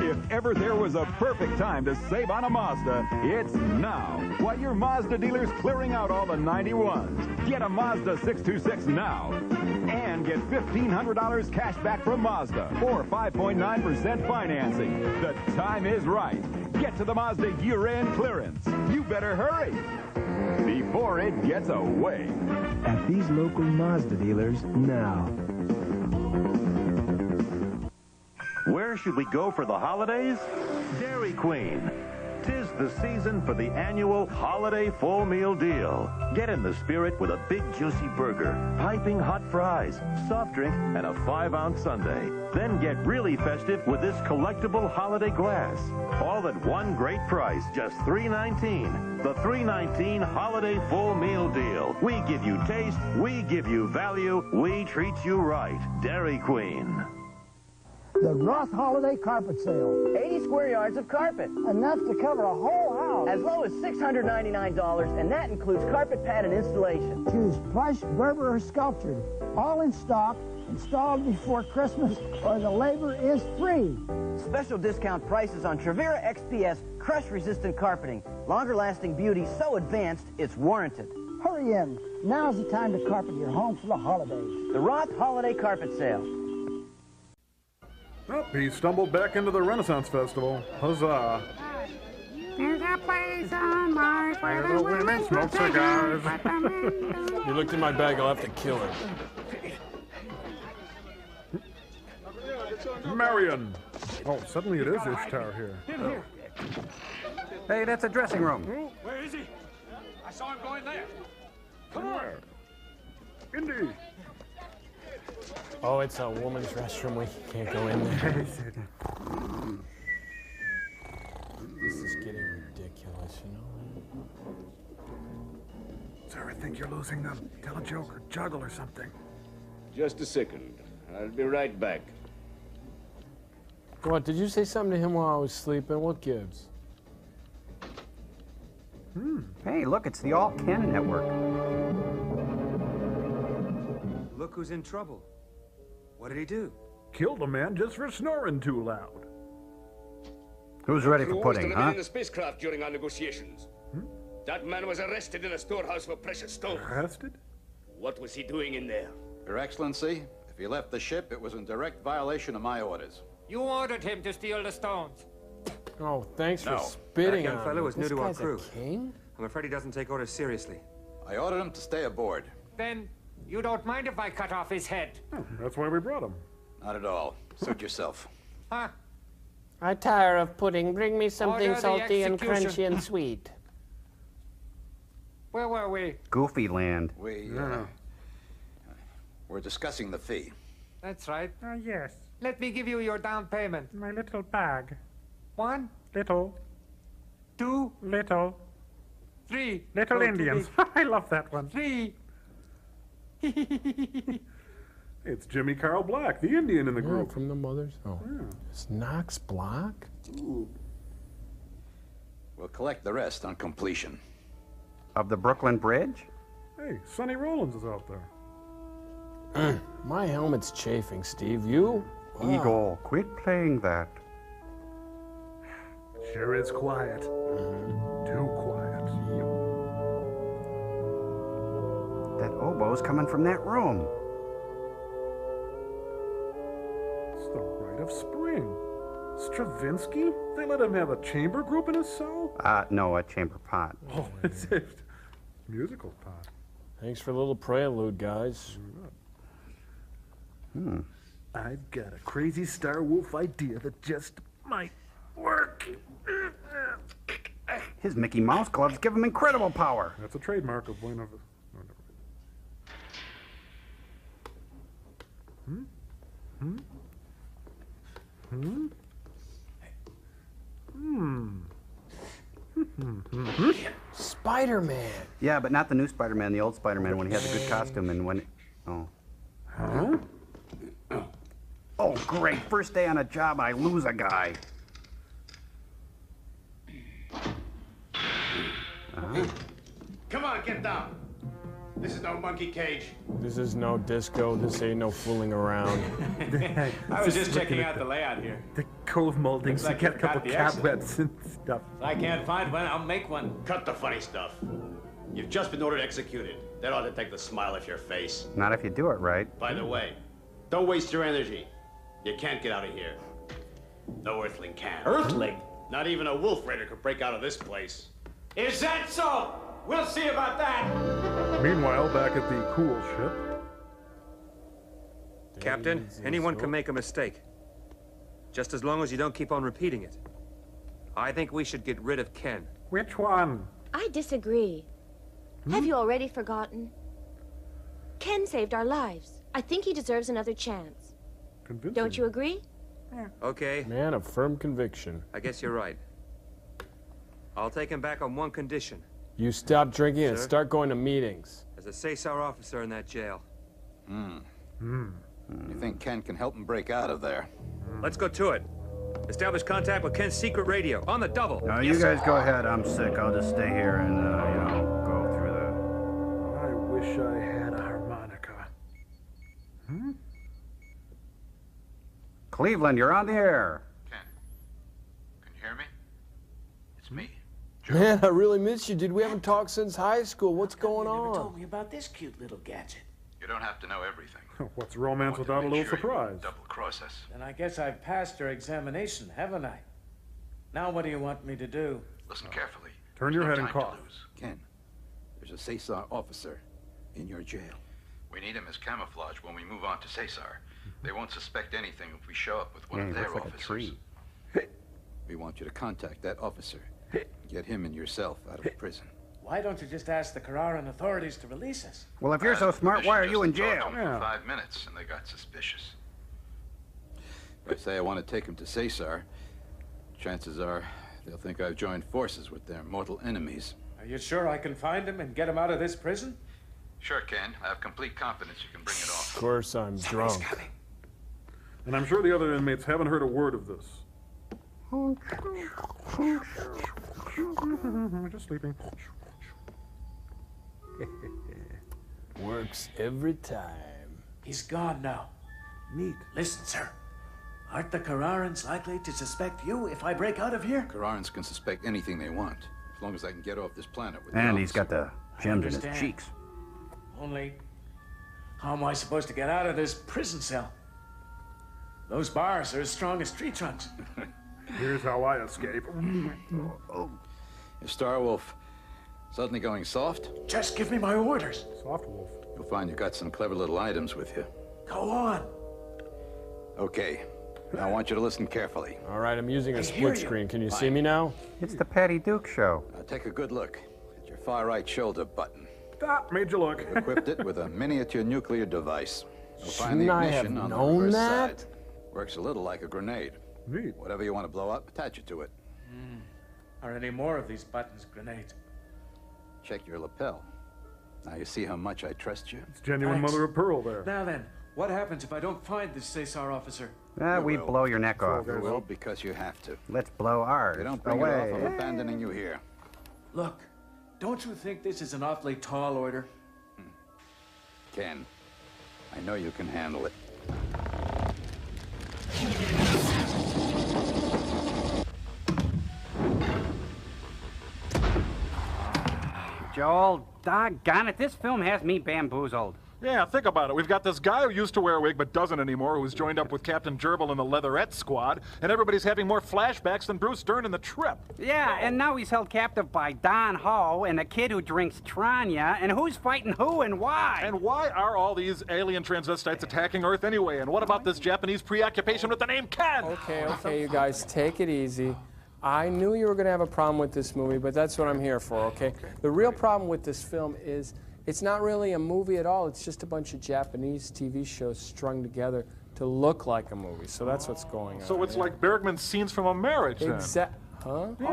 If ever there was a perfect time to save on a Mazda, it's now. While your Mazda dealer's clearing out all the 91s. Get a Mazda 626 now. And get $1,500 cash back from Mazda or 5.9% financing. The time is right. Get to the Mazda year-end clearance. You better hurry before it gets away.
At these local Mazda dealers now.
Where should we go for the holidays? Dairy Queen.
'Tis the season for the annual Holiday Full Meal Deal. Get in the spirit with a big juicy burger, piping hot fries, soft drink, and a 5-ounce sundae. Then get really festive with this collectible holiday glass. All at one great price, just $3.19. The $3.19 Holiday Full Meal Deal. We give you taste, we give you value, we treat you right. Dairy Queen.
The Roth Holiday Carpet Sale.
80 square yards of carpet.
Enough to cover a whole house.
As low as $699, and that includes carpet pad and installation.
Choose plush, Berber, or sculptured. All in stock, installed before Christmas, or the labor is free.
Special discount prices on Trevera XPS crush-resistant carpeting. Longer-lasting beauty so advanced, it's warranted.
Hurry in. Now's the time to carpet your home for the holidays.
The Roth Holiday Carpet Sale.
Oh, he stumbled back into the Renaissance Festival. Huzzah.
There's a place on Mars where the women
smoke cigars.
You looked in my bag, I'll have to kill her.
Marion. Oh, suddenly it is Ishtar here.
Hey, that's a dressing room.
Where is he? I saw him going there. Come on.
Indy.
Oh, it's a woman's restroom. We can't go in there. This is getting ridiculous, you know?
Sir, I think you're losing them. Tell a joke or juggle or something.
Just a second. I'll be right back.
What, did you say something to him while I was sleeping? What gives?
Hey, look, it's the All Ken Network.
Look who's in trouble. What did he do?
Killed a man just for snoring too loud.
Who's ready for
Who was
pudding,
to
huh?
remain in the spacecraft during our negotiations? That man was arrested in a storehouse for precious stones.
Arrested?
What was he doing in there?
Your Excellency, if he left the ship, it was in direct violation of my orders.
You ordered him to steal the stones.
Oh, thanks for
That
spitting
young
on
fellow
me.
was new
This
to our
guy's a
crew.
king?
I'm afraid he doesn't take orders seriously.
I ordered him to stay aboard.
Then you don't mind if I cut off his head?
That's why we brought him.
Not at all. Suit yourself.
Huh?
I tire of pudding. Bring me something
Order the
salty and
execution.
crunchy and sweet.
Where were we?
Goofy Land.
We're discussing the fee.
That's right.
Yes.
Let me give you your down payment.
My little bag.
1,
Little.
2,
Little.
3.
Little
Go to
Indians.
the-
I love that one.
3.
It's Jimmy Carl Black, the Indian in the group.
From the Mothers? Oh. It's Knox Block?
We'll collect the rest on completion.
Of the Brooklyn Bridge?
Hey, Sonny Rollins is out there.
My helmet's chafing, Steve. You?
Eagle, quit playing that.
Sure is quiet. Too quiet.
That oboe's coming from that room.
It's the Rite of Spring. Stravinsky? They let him have a chamber group in his cell?
No, a chamber pot.
Oh, it's a musical pot.
Thanks for a little prelude, guys.
I've got a crazy Star Wolf idea that just might work.
His Mickey Mouse gloves give him incredible power.
That's a trademark of Buena.
Spider-Man.
Yeah, but not the new Spider-Man, the old Spider-Man when he had the good costume and when... Oh.
Huh?
Oh, great. First day on a job, I lose a guy.
Come on, get down. This is no monkey cage.
This is no disco. This ain't no fooling around.
I was just checking out the layout here.
The cove moldings
Looks like
to get a
you've got
couple
the exit.
cobwebs and stuff.
If I can't find one, I'll make one. Cut the funny stuff. You've just been ordered executed. That ought to take the smile off your face.
Not if you do it right.
By the way, don't waste your energy. You can't get out of here. No Earthling can.
Earthling?
Not even a Wolf Raider could break out of this place. Is that so? We'll see about that.
Meanwhile, back at the cool ship.
Captain, anyone can make a mistake. Just as long as you don't keep on repeating it. I think we should get rid of Ken.
Which one?
I disagree. Have you already forgotten? Ken saved our lives. I think he deserves another chance.
Convincing.
Don't you agree?
Okay.
Man of firm conviction.
I guess you're right. I'll take him back on one condition.
You stop drinking and
Sir?
start going to meetings.
As a Caesar officer in that jail.
You think Ken can help him break out of there?
Let's go to it. Establish contact with Ken's secret radio. On the double.
No,
Yes,
you guys
sir.
go ahead. I'm sick. I'll just stay here and, go through the...
I wish I had a harmonica.
Cleveland, you're on the air.
Can you hear me? It's me.
Man, I really miss you, dude. We haven't talked since high school. What's going
Never
on?
told me about this cute little gadget.
You don't have to know everything.
What's romance without a little surprise?
Double-cross us.
Then I guess I've passed your examination, haven't I? Now what do you want me to do?
Listen carefully.
Turn your head and
Time to
cough.
lose. Ken, there's a Caesar officer in your jail. We need him as camouflage when we move on to Caesar. They won't suspect anything if we show up with one
Yeah,
of
he
their
looks like a
officers.
tree.
We want you to contact that officer. Get him and yourself out of prison.
Why don't you just ask the Carrarán authorities to release us?
Well, if you're so smart, why are you in jail?
Talked to him for 5 minutes, and they got suspicious. If I say I want to take him to Caesar, chances are they'll think I've joined forces with their mortal enemies.
Are you sure I can find him and get him out of this prison?
Sure, Ken. I have complete confidence you can bring it off.
Of course I'm drunk.
And I'm sure the other inmates haven't heard a word of this. Just sleeping.
Works every time.
He's gone now.
Neat.
Listen, sir. Aren't the Carrarans likely to suspect you if I break out of here?
Carrarans can suspect anything they want, as long as I can get off this planet with
And
the
he's got the gems in his
understand.
cheeks.
Only, how am I supposed to get out of this prison cell? Those bars are as strong as tree trunks.
Here's how I escape.
Is Starwolf suddenly going soft?
Just give me my orders.
Soft wolf.
You'll find you got some clever little items with you.
Go on.
Okay. Now I want you to listen carefully.
All right, I'm using a
hear
split
you.
screen. Can you see me now?
It's the Patty Duke show.
Now take a good look at your far right shoulder button.
That made you look.
We've equipped it with a miniature nuclear device. You'll find the
Shouldn't I have
ignition on the
known
reverse
that?
side. Works a little like a grenade.
Neat.
Whatever you want to blow up, attach it to it.
Are any more of these buttons grenades?
Check your lapel. Now you see how much I trust you?
It's genuine
Thanks.
mother of pearl there.
Now then, what happens if I don't find this Caesar officer?
We
will.
blow your neck off.
You will because you have to.
Let's blow ours
They don't bring
away.
it off, I'm abandoning you here.
Look, don't you think this is an awfully tall order?
Ken, I know you can handle it.
Joel, doggone it, this film has me bamboozled.
Yeah, think about it. We've got this guy who used to wear a wig but doesn't anymore, who's joined up with Captain Gerbil in the Leatherette Squad, and everybody's having more flashbacks than Bruce Dern in The Trip.
Yeah, and now he's held captive by Don Ho and a kid who drinks Tranya, and who's fighting who and why?
And why are all these alien transvestites attacking Earth anyway? And what about this Japanese preoccupation with the name Ken?
Okay, you guys, take it easy. I knew you were going to have a problem with this movie, but that's what I'm here for, okay? The real problem with this film is it's not really a movie at all. It's just a bunch of Japanese TV shows strung together to look like a movie. So that's what's going on.
So it's like Bergman's Scenes from a Marriage, then.
Huh?
Oh,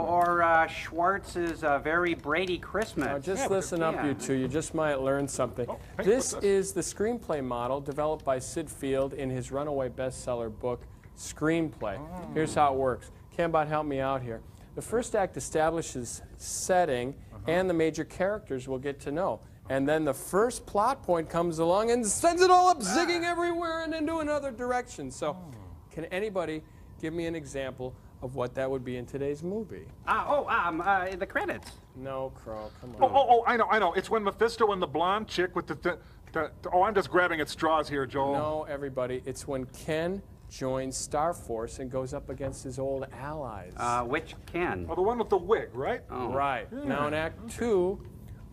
or Schwartz's Very Brady Christmas.
Now just listen up, you two. You just might learn something. This is the screenplay model developed by Sid Field in his runaway bestseller book, Screenplay. Here's how it works. Cambot, help me out here. The first act establishes setting and the major characters we'll get to know. And then the first plot point comes along and sends it all up zigging everywhere and into another direction. So can anybody give me an example of what that would be in today's movie?
The credits.
No, Crow, come on.
Oh, I know. It's when Mephisto and the blonde chick with oh, I'm just grabbing at straws here, Joel.
No, everybody. It's when Ken joins Star Force and goes up against his old allies.
Which Ken?
Oh, the one with the wig, right?
Right. Now in Act 2,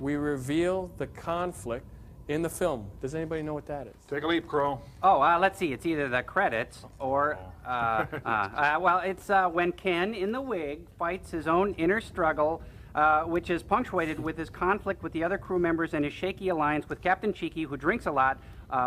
we reveal the conflict in the film. Does anybody know what that is?
Take a leap, Crow.
Oh, let's see. It's either the credits or, well, it's when Ken, in the wig, fights his own inner struggle, which is punctuated with his conflict with the other crew members and his shaky alliance with Captain Cheeky, who drinks a lot,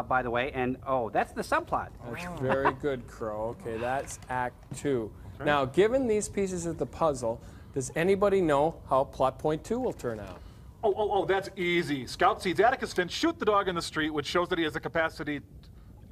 by the way. And, oh, that's the subplot.
That's very good, Crow. Okay, that's Act 2. Now, given these pieces of the puzzle, does anybody know how plot point 2 will turn out?
Oh, that's easy. Scout sees Atticus Finch shoot the dog in the street, which shows that he has the capacity...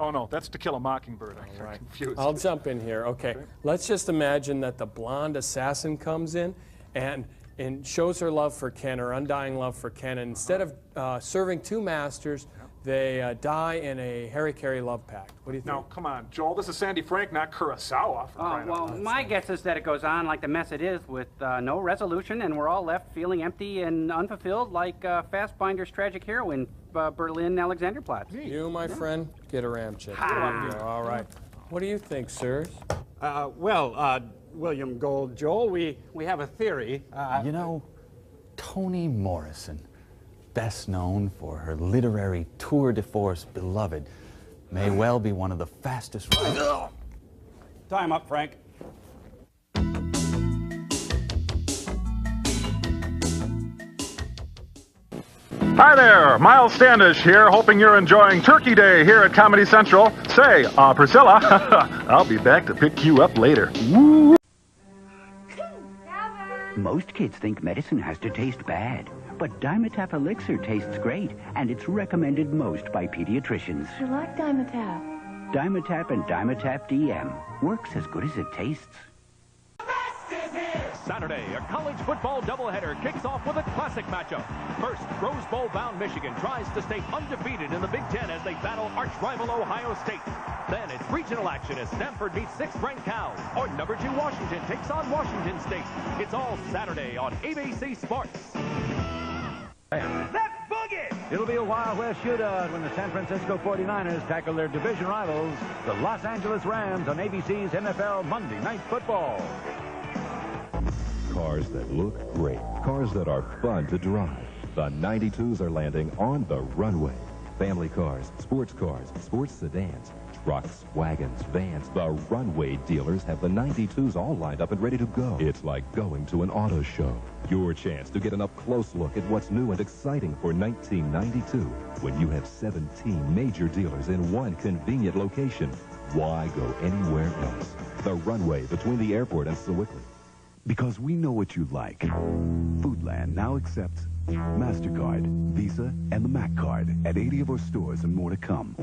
Oh, no, that's To Kill a Mockingbird. I'm confused.
I'll jump in here. Okay, let's just imagine that the blonde assassin comes in and shows her love for Ken, her undying love for Ken, and instead of serving two masters, they die in a Harry Carey love pact. What do you think?
Now, come on, Joel. This is Sandy Frank, not Kurosawa.
Well, my guess is that it goes on like the mess it is, with no resolution, and we're all left feeling empty and unfulfilled, like Fassbinder's tragic heroine, Berlin Alexanderplatz.
You, my friend, get a ram chip. There you go. All right. What do you think, sirs?
William Gold, Joel, we have a theory.
You know, Toni Morrison, best known for her literary tour de force Beloved, may well be one of the fastest writers.
Time up, Frank.
Hi there, Miles Standish here, hoping you're enjoying Turkey Day here at Comedy Central. Say, Priscilla, I'll be back to pick you up later. Woo!
Most kids think medicine has to taste bad, but Dimetapp Elixir tastes great, and it's recommended most by pediatricians.
I like Dimetapp.
Dimetapp and Dimetapp DM works as good as it tastes.
Saturday, a college football doubleheader kicks off with a classic matchup. First, Rose Bowl-bound Michigan tries to stay undefeated in the Big Ten as they battle arch-rival Ohio State. Then it's regional action as Stanford meets sixth-ranked Cal, or number 2 Washington takes on Washington State. It's all Saturday on ABC Sports.
That boogie! It'll be a Wild West shootout when the San Francisco 49ers tackle their division rivals, the Los Angeles Rams, on ABC's NFL Monday Night Football.
Cars that look great. Cars that are fun to drive. The 92s are landing on the runway. Family cars, sports sedans, trucks, wagons, vans. The runway dealers have the 92s all lined up and ready to go. It's like going to an auto show. Your chance to get an up-close look at what's new and exciting for 1992 when you have 17 major dealers in one convenient location. Why go anywhere else? The runway between the airport and Sewickley.
Because we know what you like. Foodland now accepts MasterCard, Visa, and the Mac Card at 80 of our stores and more to come.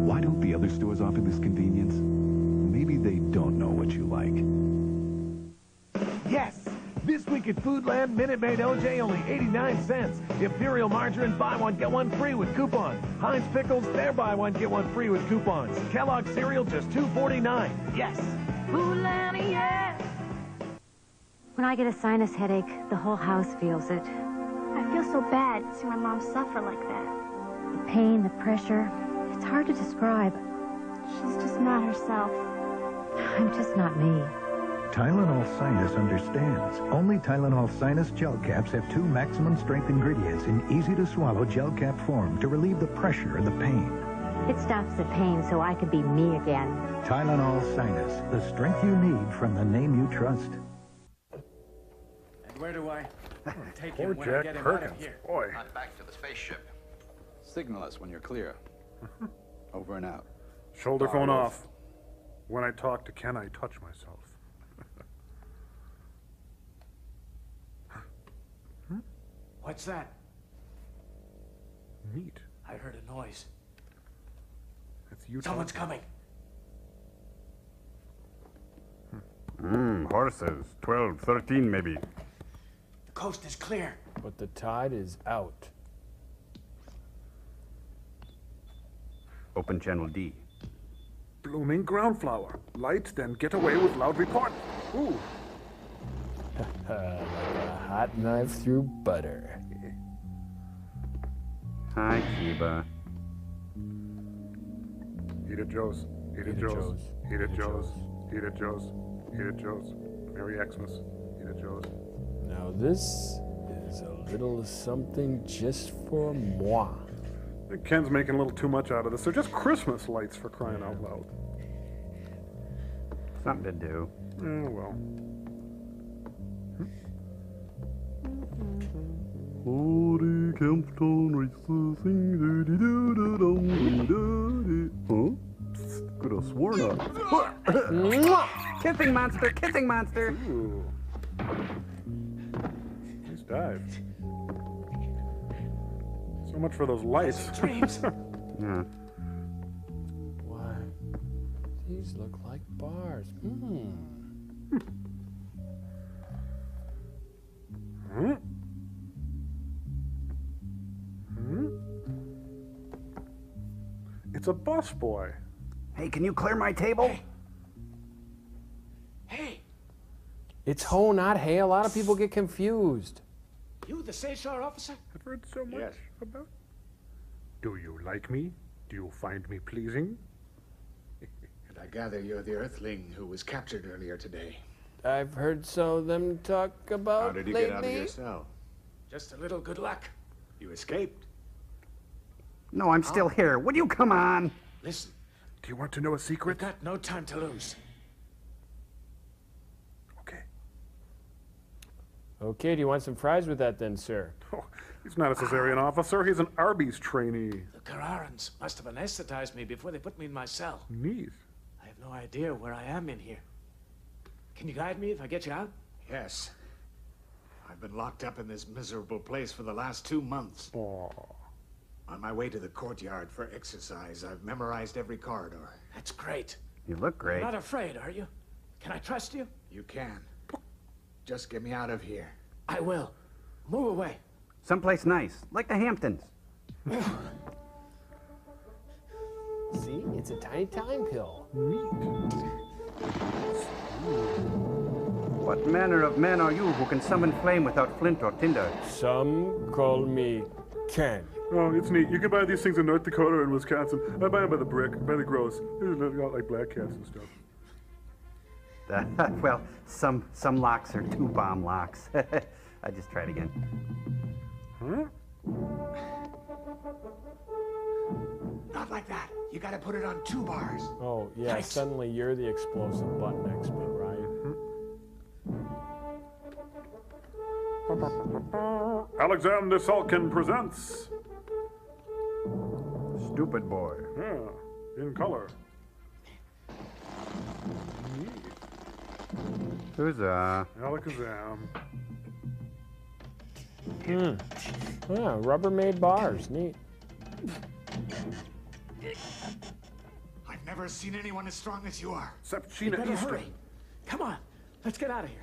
Why don't the other stores offer this convenience? Maybe they don't know what you like.
Yes! This week at Foodland, Minute Maid OJ only 89 cents. Imperial Margarine, buy one, get one free with coupon. Heinz Pickles, they're buy one, get one free with coupons. Kellogg's Cereal, just $2.49. Yes!
Foodland, yeah! When I get a sinus headache, the whole house feels it.
I feel so bad seeing my mom suffer like that.
The pain, the pressure, it's hard to describe.
She's just not herself.
I'm just not me.
Tylenol Sinus understands. Only Tylenol Sinus gel caps have 2 maximum strength ingredients in easy-to-swallow gel cap form to relieve the pressure and the pain.
It stops the pain so I can be me again.
Tylenol Sinus, the strength you need from the name you trust.
Where do I take
Poor
him when I
Jack
get him out of
Perkins.
here?
Boy.
On back to the spaceship. Signal us when you're clear. Over and out.
Shoulder phone off. When I talk to Ken, I touch myself.
What's that?
Neat.
I heard a noise.
It's you.
Someone's coming.
Horses. 12, 13 maybe.
The coast is clear.
But the tide is out.
Open channel D.
Blooming ground flower. Light, then get away with loud report. Ooh.
Like a hot knife through butter.
Hi, Kiba.
Eat it, Joe's. Eat it, Joe's. Eat it, Joe's. Eat it, Joe's. Eat it, Joe's. Merry Xmas. Eat it, Joe's.
Now this is a little something just for moi.
Ken's making a little too much out of this. They're just Christmas lights, for crying out loud.
Something to do.
Oh, well. Huh? Could have sworn on.
Kissing monster, kissing monster.
Ooh. Nice dive. So much for those lights.
Dreams.
Yeah.
Why? These look like bars.
Huh? It's a busboy.
Hey, can you clear my table?
Hey,
It's Ho, not Hey. A lot of people get confused.
you the Seychelles officer?
I've heard so much about. Do you like me? Do you find me pleasing?
And I gather you're the Earthling who was captured earlier today.
I've heard so them talk about
How did you
lately.
get out of your cell?
Just a little good luck.
You escaped.
No, I'm still here. Would you come on?
Listen,
Do you want to know a secret?
we've got no time to lose.
Okay, do you want some fries with that then, sir?
Oh, he's not a Caesarean officer. He's an Arby's trainee.
The Kararans must have anesthetized me before they put me in my cell.
Neat.
I have no idea where I am in here. Can you guide me if I get you out?
Yes. I've been locked up in this miserable place for the last 2 months.
Oh.
On my way to the courtyard for exercise, I've memorized every corridor.
That's great.
You look great.
You're not afraid, are you? Can I trust you?
You can. Just get me out of here.
I will. Move away.
Someplace nice, like the Hamptons.
See, it's a tiny time pill.
What manner of man are you who can summon flame without flint or tinder?
Some call me Ken.
Oh, it's neat. You can buy these things in North Dakota and Wisconsin. I buy them by the brick, by the gross. They're not like black cats and stuff.
Well, some locks are 2-bomb locks. I just tried again.
Huh?
Not like that. You gotta put it on 2 bars.
Oh, yeah,
Right.
suddenly you're the explosive button expert, right?
Alexander Salkin presents.
Stupid boy.
Yeah, in color.
Huzzah.
Alakazam.
Yeah, Rubbermaid bars. Neat.
I've never seen anyone as strong as you are.
Except
You
Sheena
better
Easton.
hurry. Come on. Let's get out of here.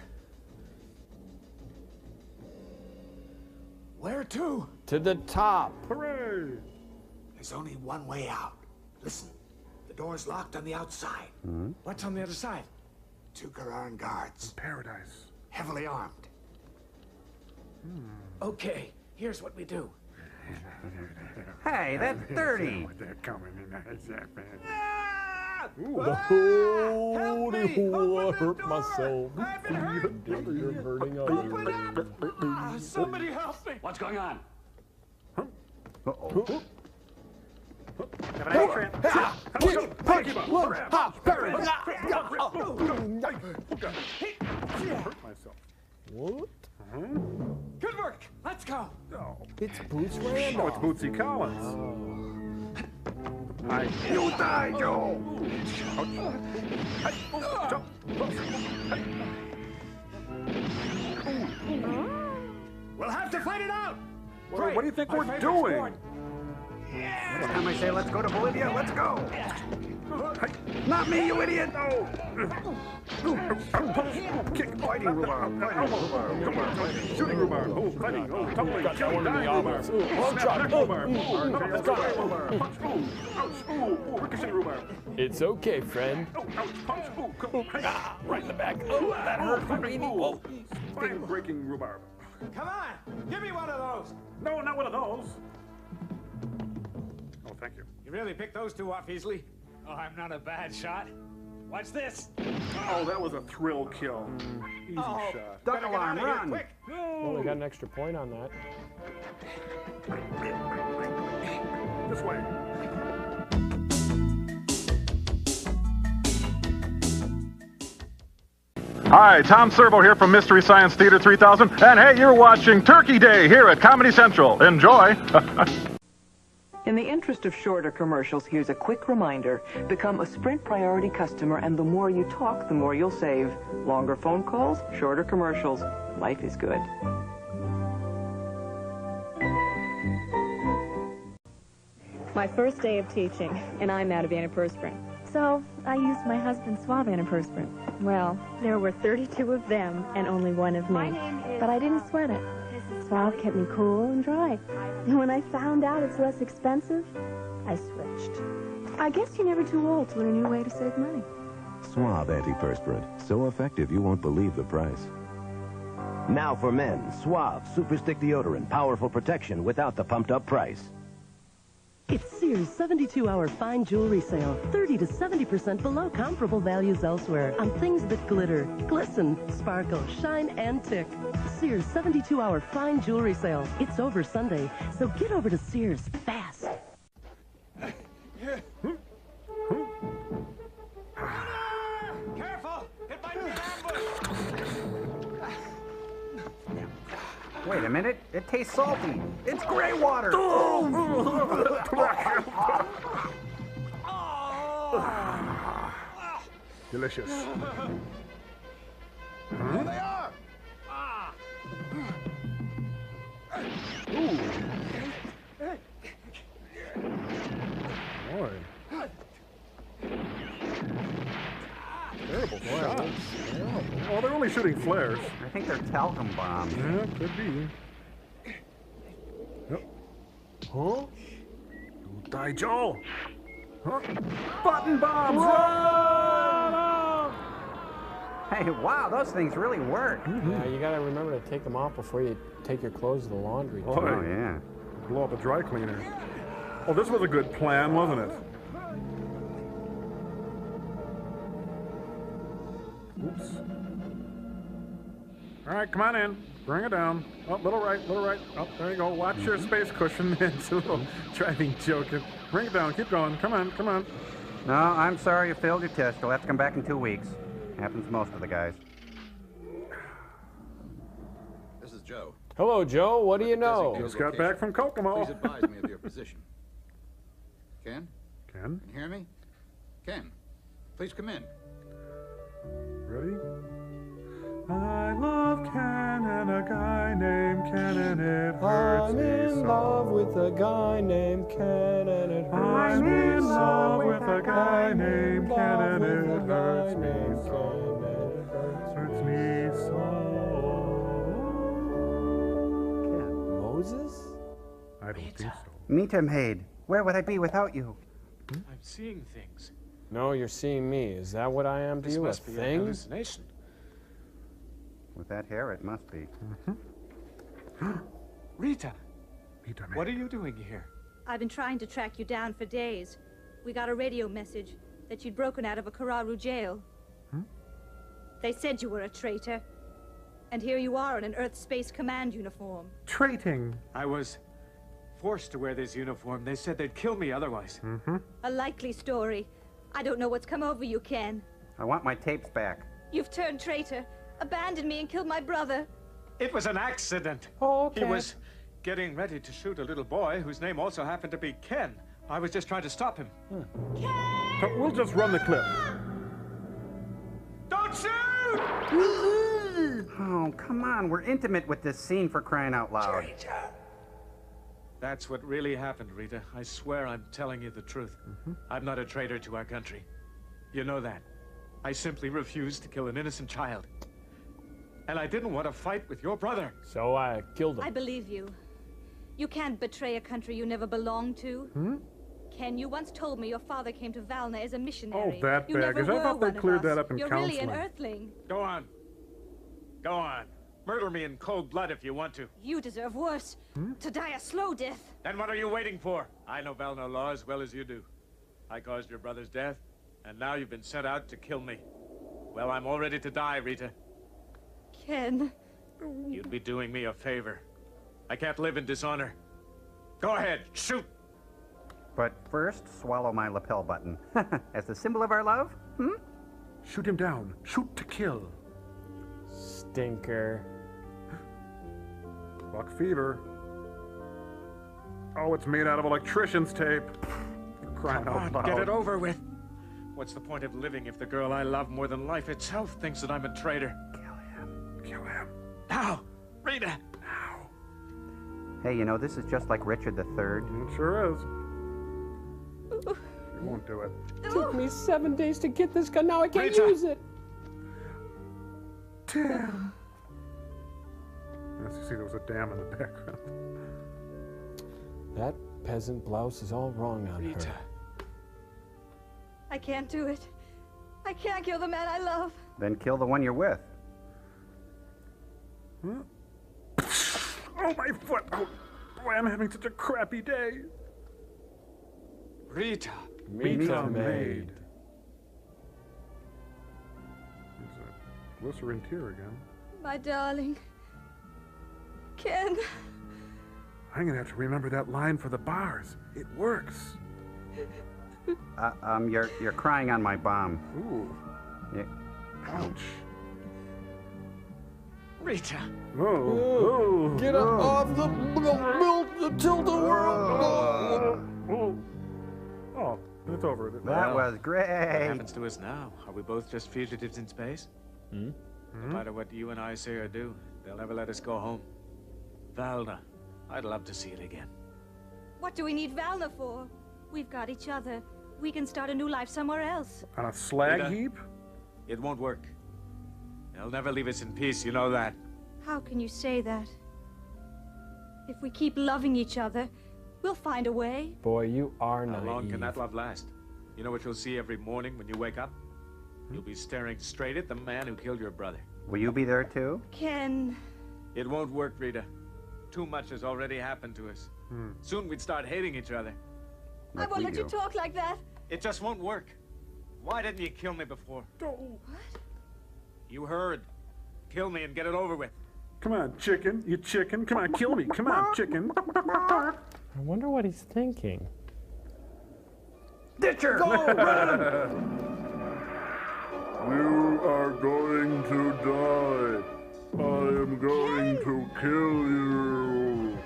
Where to?
To the top.
Hooray!
There's only one way out. Listen, the door's locked on the outside.
What's on the other side?
2 Kararan guards,
Paradise.
heavily armed.
Okay, here's what we do.
Hey, that's dirty.
They're coming in.
Holy hoo, I hurt myself. You're hurting others.
Somebody help me!
What's going on?
Uh-oh.
Hurt myself.
What?
Good work! Let's go!
No.
It's Boots
Oh,
Randolph.
it's Bootsy Collins.
You die, Joe!
We'll have to fight it out!
What do you think
My
we're
favorite
doing?
sport.
Next time I say let's go to Bolivia, let's go! Not me, you idiot!
No! Kick,
Fighting rhubarb, fighting rhubarb.
Shooting rhubarb. Oh, fighting. Oh, tumbling.
Got that one in the
Dying
office.
rhubarb.
Ooh, long shot.
Snap rhubarb. Rhubarb. Punch. Ooh, ouch. Ooh, ricochet rhubarb.
It's okay, friend.
Oh, ouch. Punch. Ooh, come.
Right in the back. Oh, that hurt.
Oh, spine-breaking rhubarb.
Come on! Give me one of those!
No, not one of those. Oh, thank you.
You really picked those two off easily? Oh, I'm not a bad shot. Watch this!
Oh, that was a thrill kill. Easy shot.
Duck
Better get
alarm,
out of here,
run!
quick!
Well, we got an extra point on that.
This way. Hi, Tom Servo here from Mystery Science Theater 3000. And hey, you're watching Turkey Day here at Comedy Central. Enjoy.
In the interest of shorter commercials, here's a quick reminder. Become a Sprint Priority customer, and the more you talk, the more you'll save. Longer phone calls, shorter commercials. Life is good.
My first day of teaching, and I'm out of antiperspirant.
So, I used my husband's Suave antiperspirant.
Well, there were 32 of them and only one of me.
But I didn't sweat it. Suave kept me cool and dry. And when I found out it's less expensive, I switched. I guess you're never too old to learn a new way to save money.
Suave antiperspirant. So effective you won't believe the price.
Now for men, Suave Super Stick Deodorant. Powerful protection without the pumped-up price.
It's Sears' 72-hour fine jewelry sale. 30 to 70% below comparable values elsewhere on things that glitter, glisten, sparkle, shine, and tick. Sears' 72-hour fine jewelry sale. It's over Sunday, so get over to Sears fast.
Careful! It might be an ambush! Wait a minute. It tastes salty. It's gray water.
Delicious.
There they are!
Ooh. Boy. Terrible shots. Oh, they're only shooting flares.
I think they're talcum bombs.
Yeah, could be. Yep. Huh? You die, Joel. Huh? Button bombs!
Hey, wow, those things really work.
Yeah, you gotta remember to take them off before you take your clothes to the laundry.
Oh,
Oh, yeah.
Blow up a dry cleaner. Oh, this was a good plan, wasn't it? Oops. All right, come on in. Bring it down. Oh, little right, little right. Oh, there you go. Watch your space cushion. It's a little driving joke. Bring it down. Keep going. Come on, come on.
No, I'm sorry you failed your test. You'll have to come back in 2 weeks. Happens to most of the guys.
This is Joe.
Hello, Joe. What do you know?
Just got back from Kokomo.
Please advise me of your position. Ken?
Ken?
Can you hear me? Ken, please come in.
Ready? I love Ken and a guy named Ken and it hurts
I'm
me
in
so.
love with a guy named Ken and it hurts
I'm
me
in
so.
love with a guy named Ken and it hurts me so. Hurts me so.
Moses?
I don't think so.
Meet him, Haid. Where would I be without you?
I'm seeing things.
No, you're seeing me. Is that what I am to
This
you?
must
a
be an
thing?
hallucination.
With that hair, it must be.
Rita,
Rita,
what are you doing here?
I've been trying to track you down for days. We got a radio message that you'd broken out of a Kararu jail. They said you were a traitor. And here you are in an Earth Space Command uniform.
Traiting.
I was forced to wear this uniform. They said they'd kill me otherwise.
A likely story. I don't know what's come over you, Ken.
I want my tapes back.
You've turned traitor, abandoned me and killed my brother.
It was an accident.
Okay.
He was getting ready to shoot a little boy whose name also happened to be Ken. I was just trying to stop him.
So we'll just run the clip.
Don't shoot!
Oh, come on. We're intimate with this scene, for crying out loud.
That's what really happened, Rita. I swear I'm telling you the truth. I'm not a traitor to our country. You know that. I simply refused to kill an innocent child. And I didn't want to fight with your brother.
So I killed him.
I believe you. You can't betray a country you never belonged to. Ken, you once told me your father came to Valna as a missionary.
Oh, that
you never
baggage. I
were
thought they
one of
cleared
us.
that up in
You're
counseling.
really an Earthling.
Go on. Go on. Murder me in cold blood if you want to.
You deserve worse. To die a slow death.
Then what are you waiting for? I know Valno law as well as you do. I caused your brother's death, and now you've been sent out to kill me. Well, I'm all ready to die, Rita.
Ken.
You'd be doing me a favor. I can't live in dishonor. Go ahead, shoot!
But first, swallow my lapel button. As the symbol of our love?
Shoot him down. Shoot to kill.
Stinker.
Buck fever. Oh, it's made out of electrician's tape. You're crying out loud.
Get it over with. What's the point of living if the girl I love more than life itself thinks that I'm a traitor?
Kill him.
Now! Rita!
Hey, you know, this is just like Richard III.
It sure is. You won't do it.
It took me 7 days to get this gun. Now I can't use it.
Damn. As you see, there was a dam in the background.
That peasant blouse is all wrong on her.
I can't do it. I can't kill the man I love.
Then kill the one you're with.
Huh? Oh, my foot! Oh, boy, I'm having such a crappy day.
Rita.
Rita Maid. There's a glycerin tear again.
My darling. Ken.
I'm gonna have to remember that line for the bars. It works.
You're crying on my bomb.
Ooh.
Yeah.
Ouch.
Rita.
Oh.
Get up off the tilt-a-whirl.
Oh, it's over.
That was great.
What happens to us now? Are we both just fugitives in space? No matter what you and I say or do, they'll never let us go home. Valna, I'd love to see it again.
What do we need Valna for? We've got each other. We can start a new life somewhere else.
On a slag
Rita,
heap?
It won't work. They'll never leave us in peace, you know that.
How can you say that? If we keep loving each other, we'll find a way.
Boy, you are naive.
How long can that love last? You know what you'll see every morning when you wake up? You'll be staring straight at the man who killed your brother.
Will you be there too?
Ken.
It won't work, Rita. Too much has already happened to us. Soon we'd start hating each other.
I won't let you talk like that.
It just won't work. Why didn't you kill me before?
What?
You heard. Kill me and get it over with.
Come on, chicken. You chicken. Come on, kill me. Come on, chicken.
I wonder what he's thinking.
Ditcher!
Go! Run! You are going to die. I am going to kill you.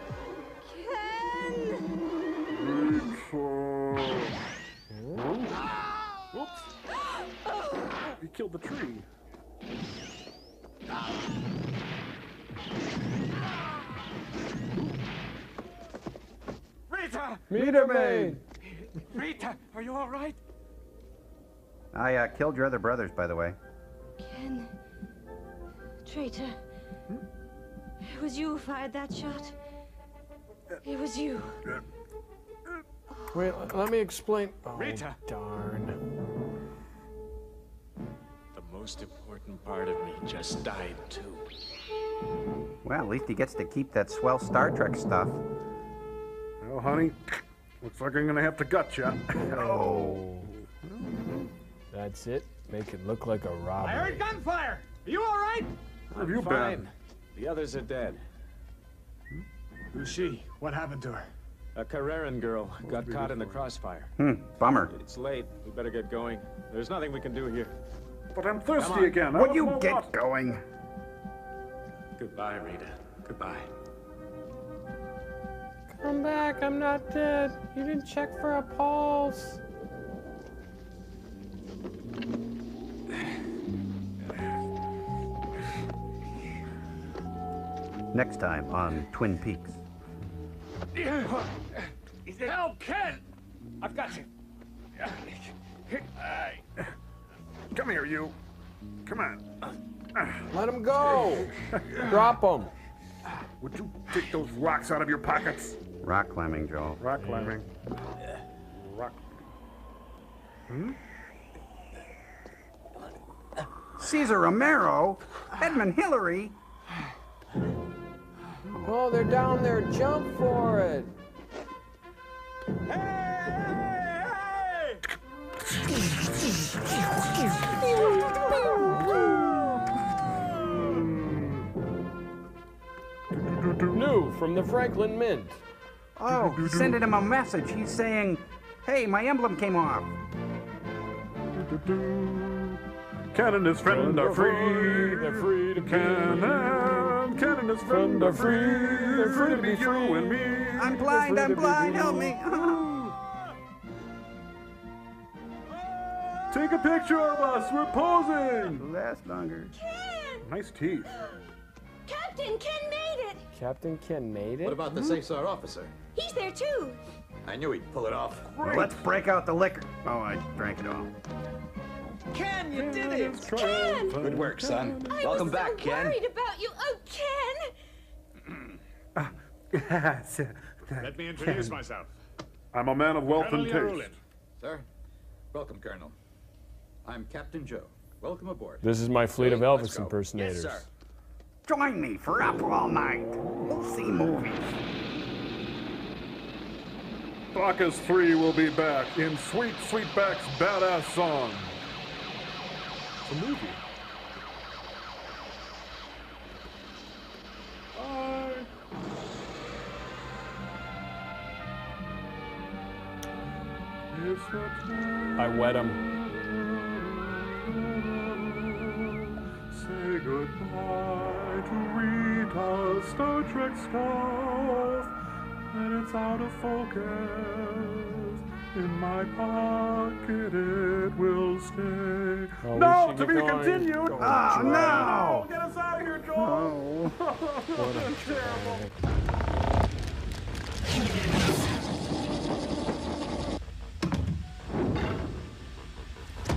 Whoops. He killed the tree.
Rita!
Rita Maid!
Rita, are you all right?
I killed your other brothers, by the way.
Ken. Traitor. It was you who fired that shot. It was you.
Wait, let me explain. Oh,
Rita!
Darn.
The most important part of me just died, too.
Well, at least he gets to keep that swell Star Trek stuff.
Well, honey, looks like I'm gonna have to gut you.
Oh. That's it. Make it look like a robbery.
I heard gunfire! Are you all right?
Where have you been?
The others are dead.
Who's she? What happened to her?
A Carreran girl got caught in the crossfire.
Bummer.
It's late. We better get going. There's nothing we can do here.
But I'm thirsty again.
Would you get going?
Goodbye, Rita. Goodbye.
Come back, I'm not dead. You didn't check for a pulse.
Next time on Twin Peaks.
Help, Ken! I've got you.
Come here, you. Come on.
Let him go. Drop him.
Would you take those rocks out of your pockets?
Rock climbing, Joel.
Rock climbing. Rock.
Caesar Romero? Edmund Hillary?
Oh, they're down there. Jump for it. New from the Franklin Mint.
Oh, sending him a message. He's saying, Hey, my emblem came off.
Ken and his friend are free. They're free to be. Ken and his friend are free. They're free to be you and me.
I'm blind, help me.
Take a picture of us, we're posing.
Last longer.
Ken!
Nice teeth.
Captain, Ken made it!
Captain Ken made it?
What about the Cesar officer?
He's there too.
I knew he'd pull it off.
Let's break out the liquor. Oh, I drank it all.
Ken, you did it!
Ken!
Good work, son.
Welcome back, Ken. I was so worried about you. Oh, Ken!
Let me introduce myself.
I'm a man of wealth and
Colonel
taste.
Sir, welcome, Colonel. I'm Captain Joe. Welcome aboard.
This is my fleet of
Let's
Elvis
go.
impersonators.
Yes, sir.
Join me for up all night. We'll see movies.
Bacchus 3 will be back in Sweet Sweetback's badass song. It's a movie.
I wet him.
Say goodbye to Rita's Star Trek stuff, and it's out of focus. In my pocket it will stay.
Oh,
No, to be continued.
Oh, no.
Get us out of here, Joel.
What a
terrible.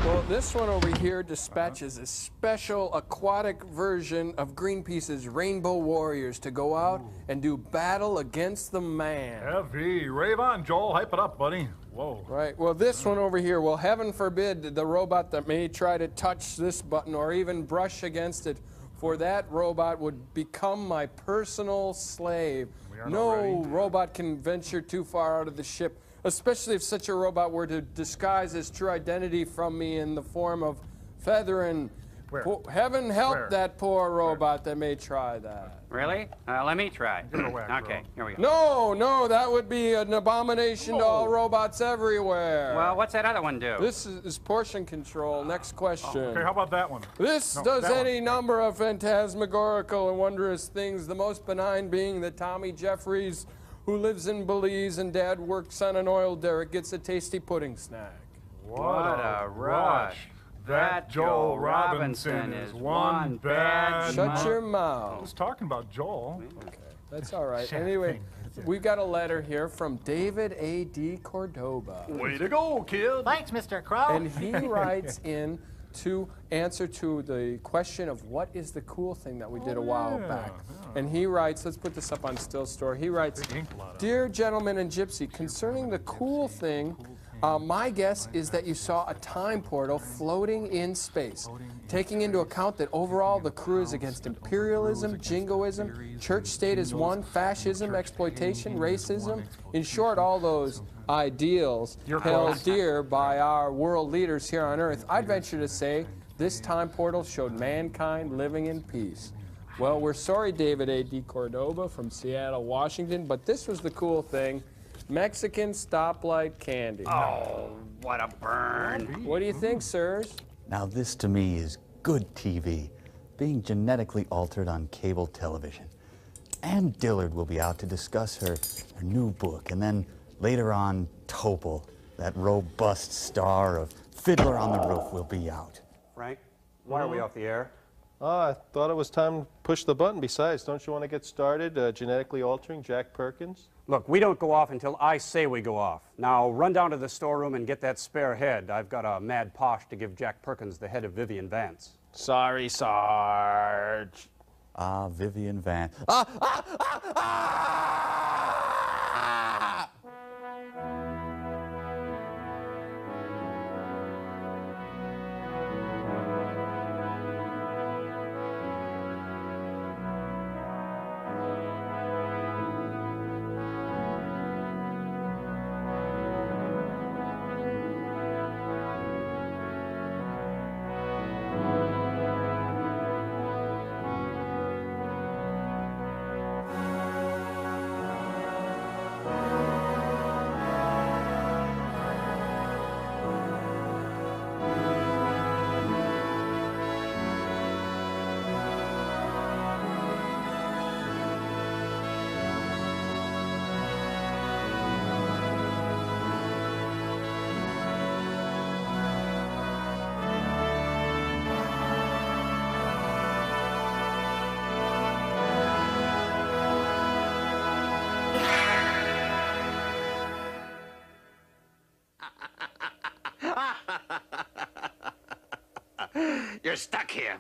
Well, this one over here dispatches a special aquatic version of Greenpeace's Rainbow Warriors to go out and do battle against the man.
Heavy. Rave on, Joel. Hype it up, buddy. Whoa.
Right. Well, this one over here, well, heaven forbid the robot that may try to touch this button or even brush against it, for that robot would become my personal slave. No robot can venture too far out of the ship, especially if such a robot were to disguise his true identity from me in the form of feathering. Heaven help that poor robot that may try that.
Really? Let me try. Okay, here we go.
No, that would be an abomination to all robots everywhere.
Well, what's that other one do?
This is portion control. Next question.
Okay, how about that one?
This does any number of phantasmagorical and wondrous things, the most benign being that Tommy Jeffries, who lives in Belize and Dad works on an oil derrick, gets a tasty pudding snack.
What a rush. That Joel Robinson is one bad
Shut your mouth.
I was talking about Joel.
Okay, that's all right. Anyway, we've got a letter here from David A.D. Cordoba.
Way to go, kid.
Thanks, Mr. Crow.
And he writes in to answer to the question of what is the cool thing that we did a while back. And he writes, let's put this up on Still Store. He writes, Dear Gentleman and Gypsy, concerning the cool thing, my guess is that you saw a time portal floating in space, taking into account that overall the crew is against imperialism, jingoism, church state is one, fascism, exploitation, racism, in short, all those ideals held dear by our world leaders here on Earth. I'd venture to say this time portal showed mankind living in peace. Well, we're sorry, David A.D. Cordoba from Seattle, Washington, but this was the cool thing. Mexican stoplight candy.
Oh, what a burn.
What do you think, sirs?
Now this to me is good TV, being genetically altered on cable television. Ann Dillard will be out to discuss her new book, and then later on, Topol, that robust star of Fiddler on the Roof, will be out.
Frank, why are we off the air?
I thought it was time to push the button. Besides, don't you want to get started genetically altering Jack Perkins?
Look, we don't go off until I say we go off. Now, run down to the storeroom and get that spare head. I've got a mad posh to give Jack Perkins, the head of Vivian Vance.
Sorry, Sarge.
Ah, Vivian Vance.
You're stuck here.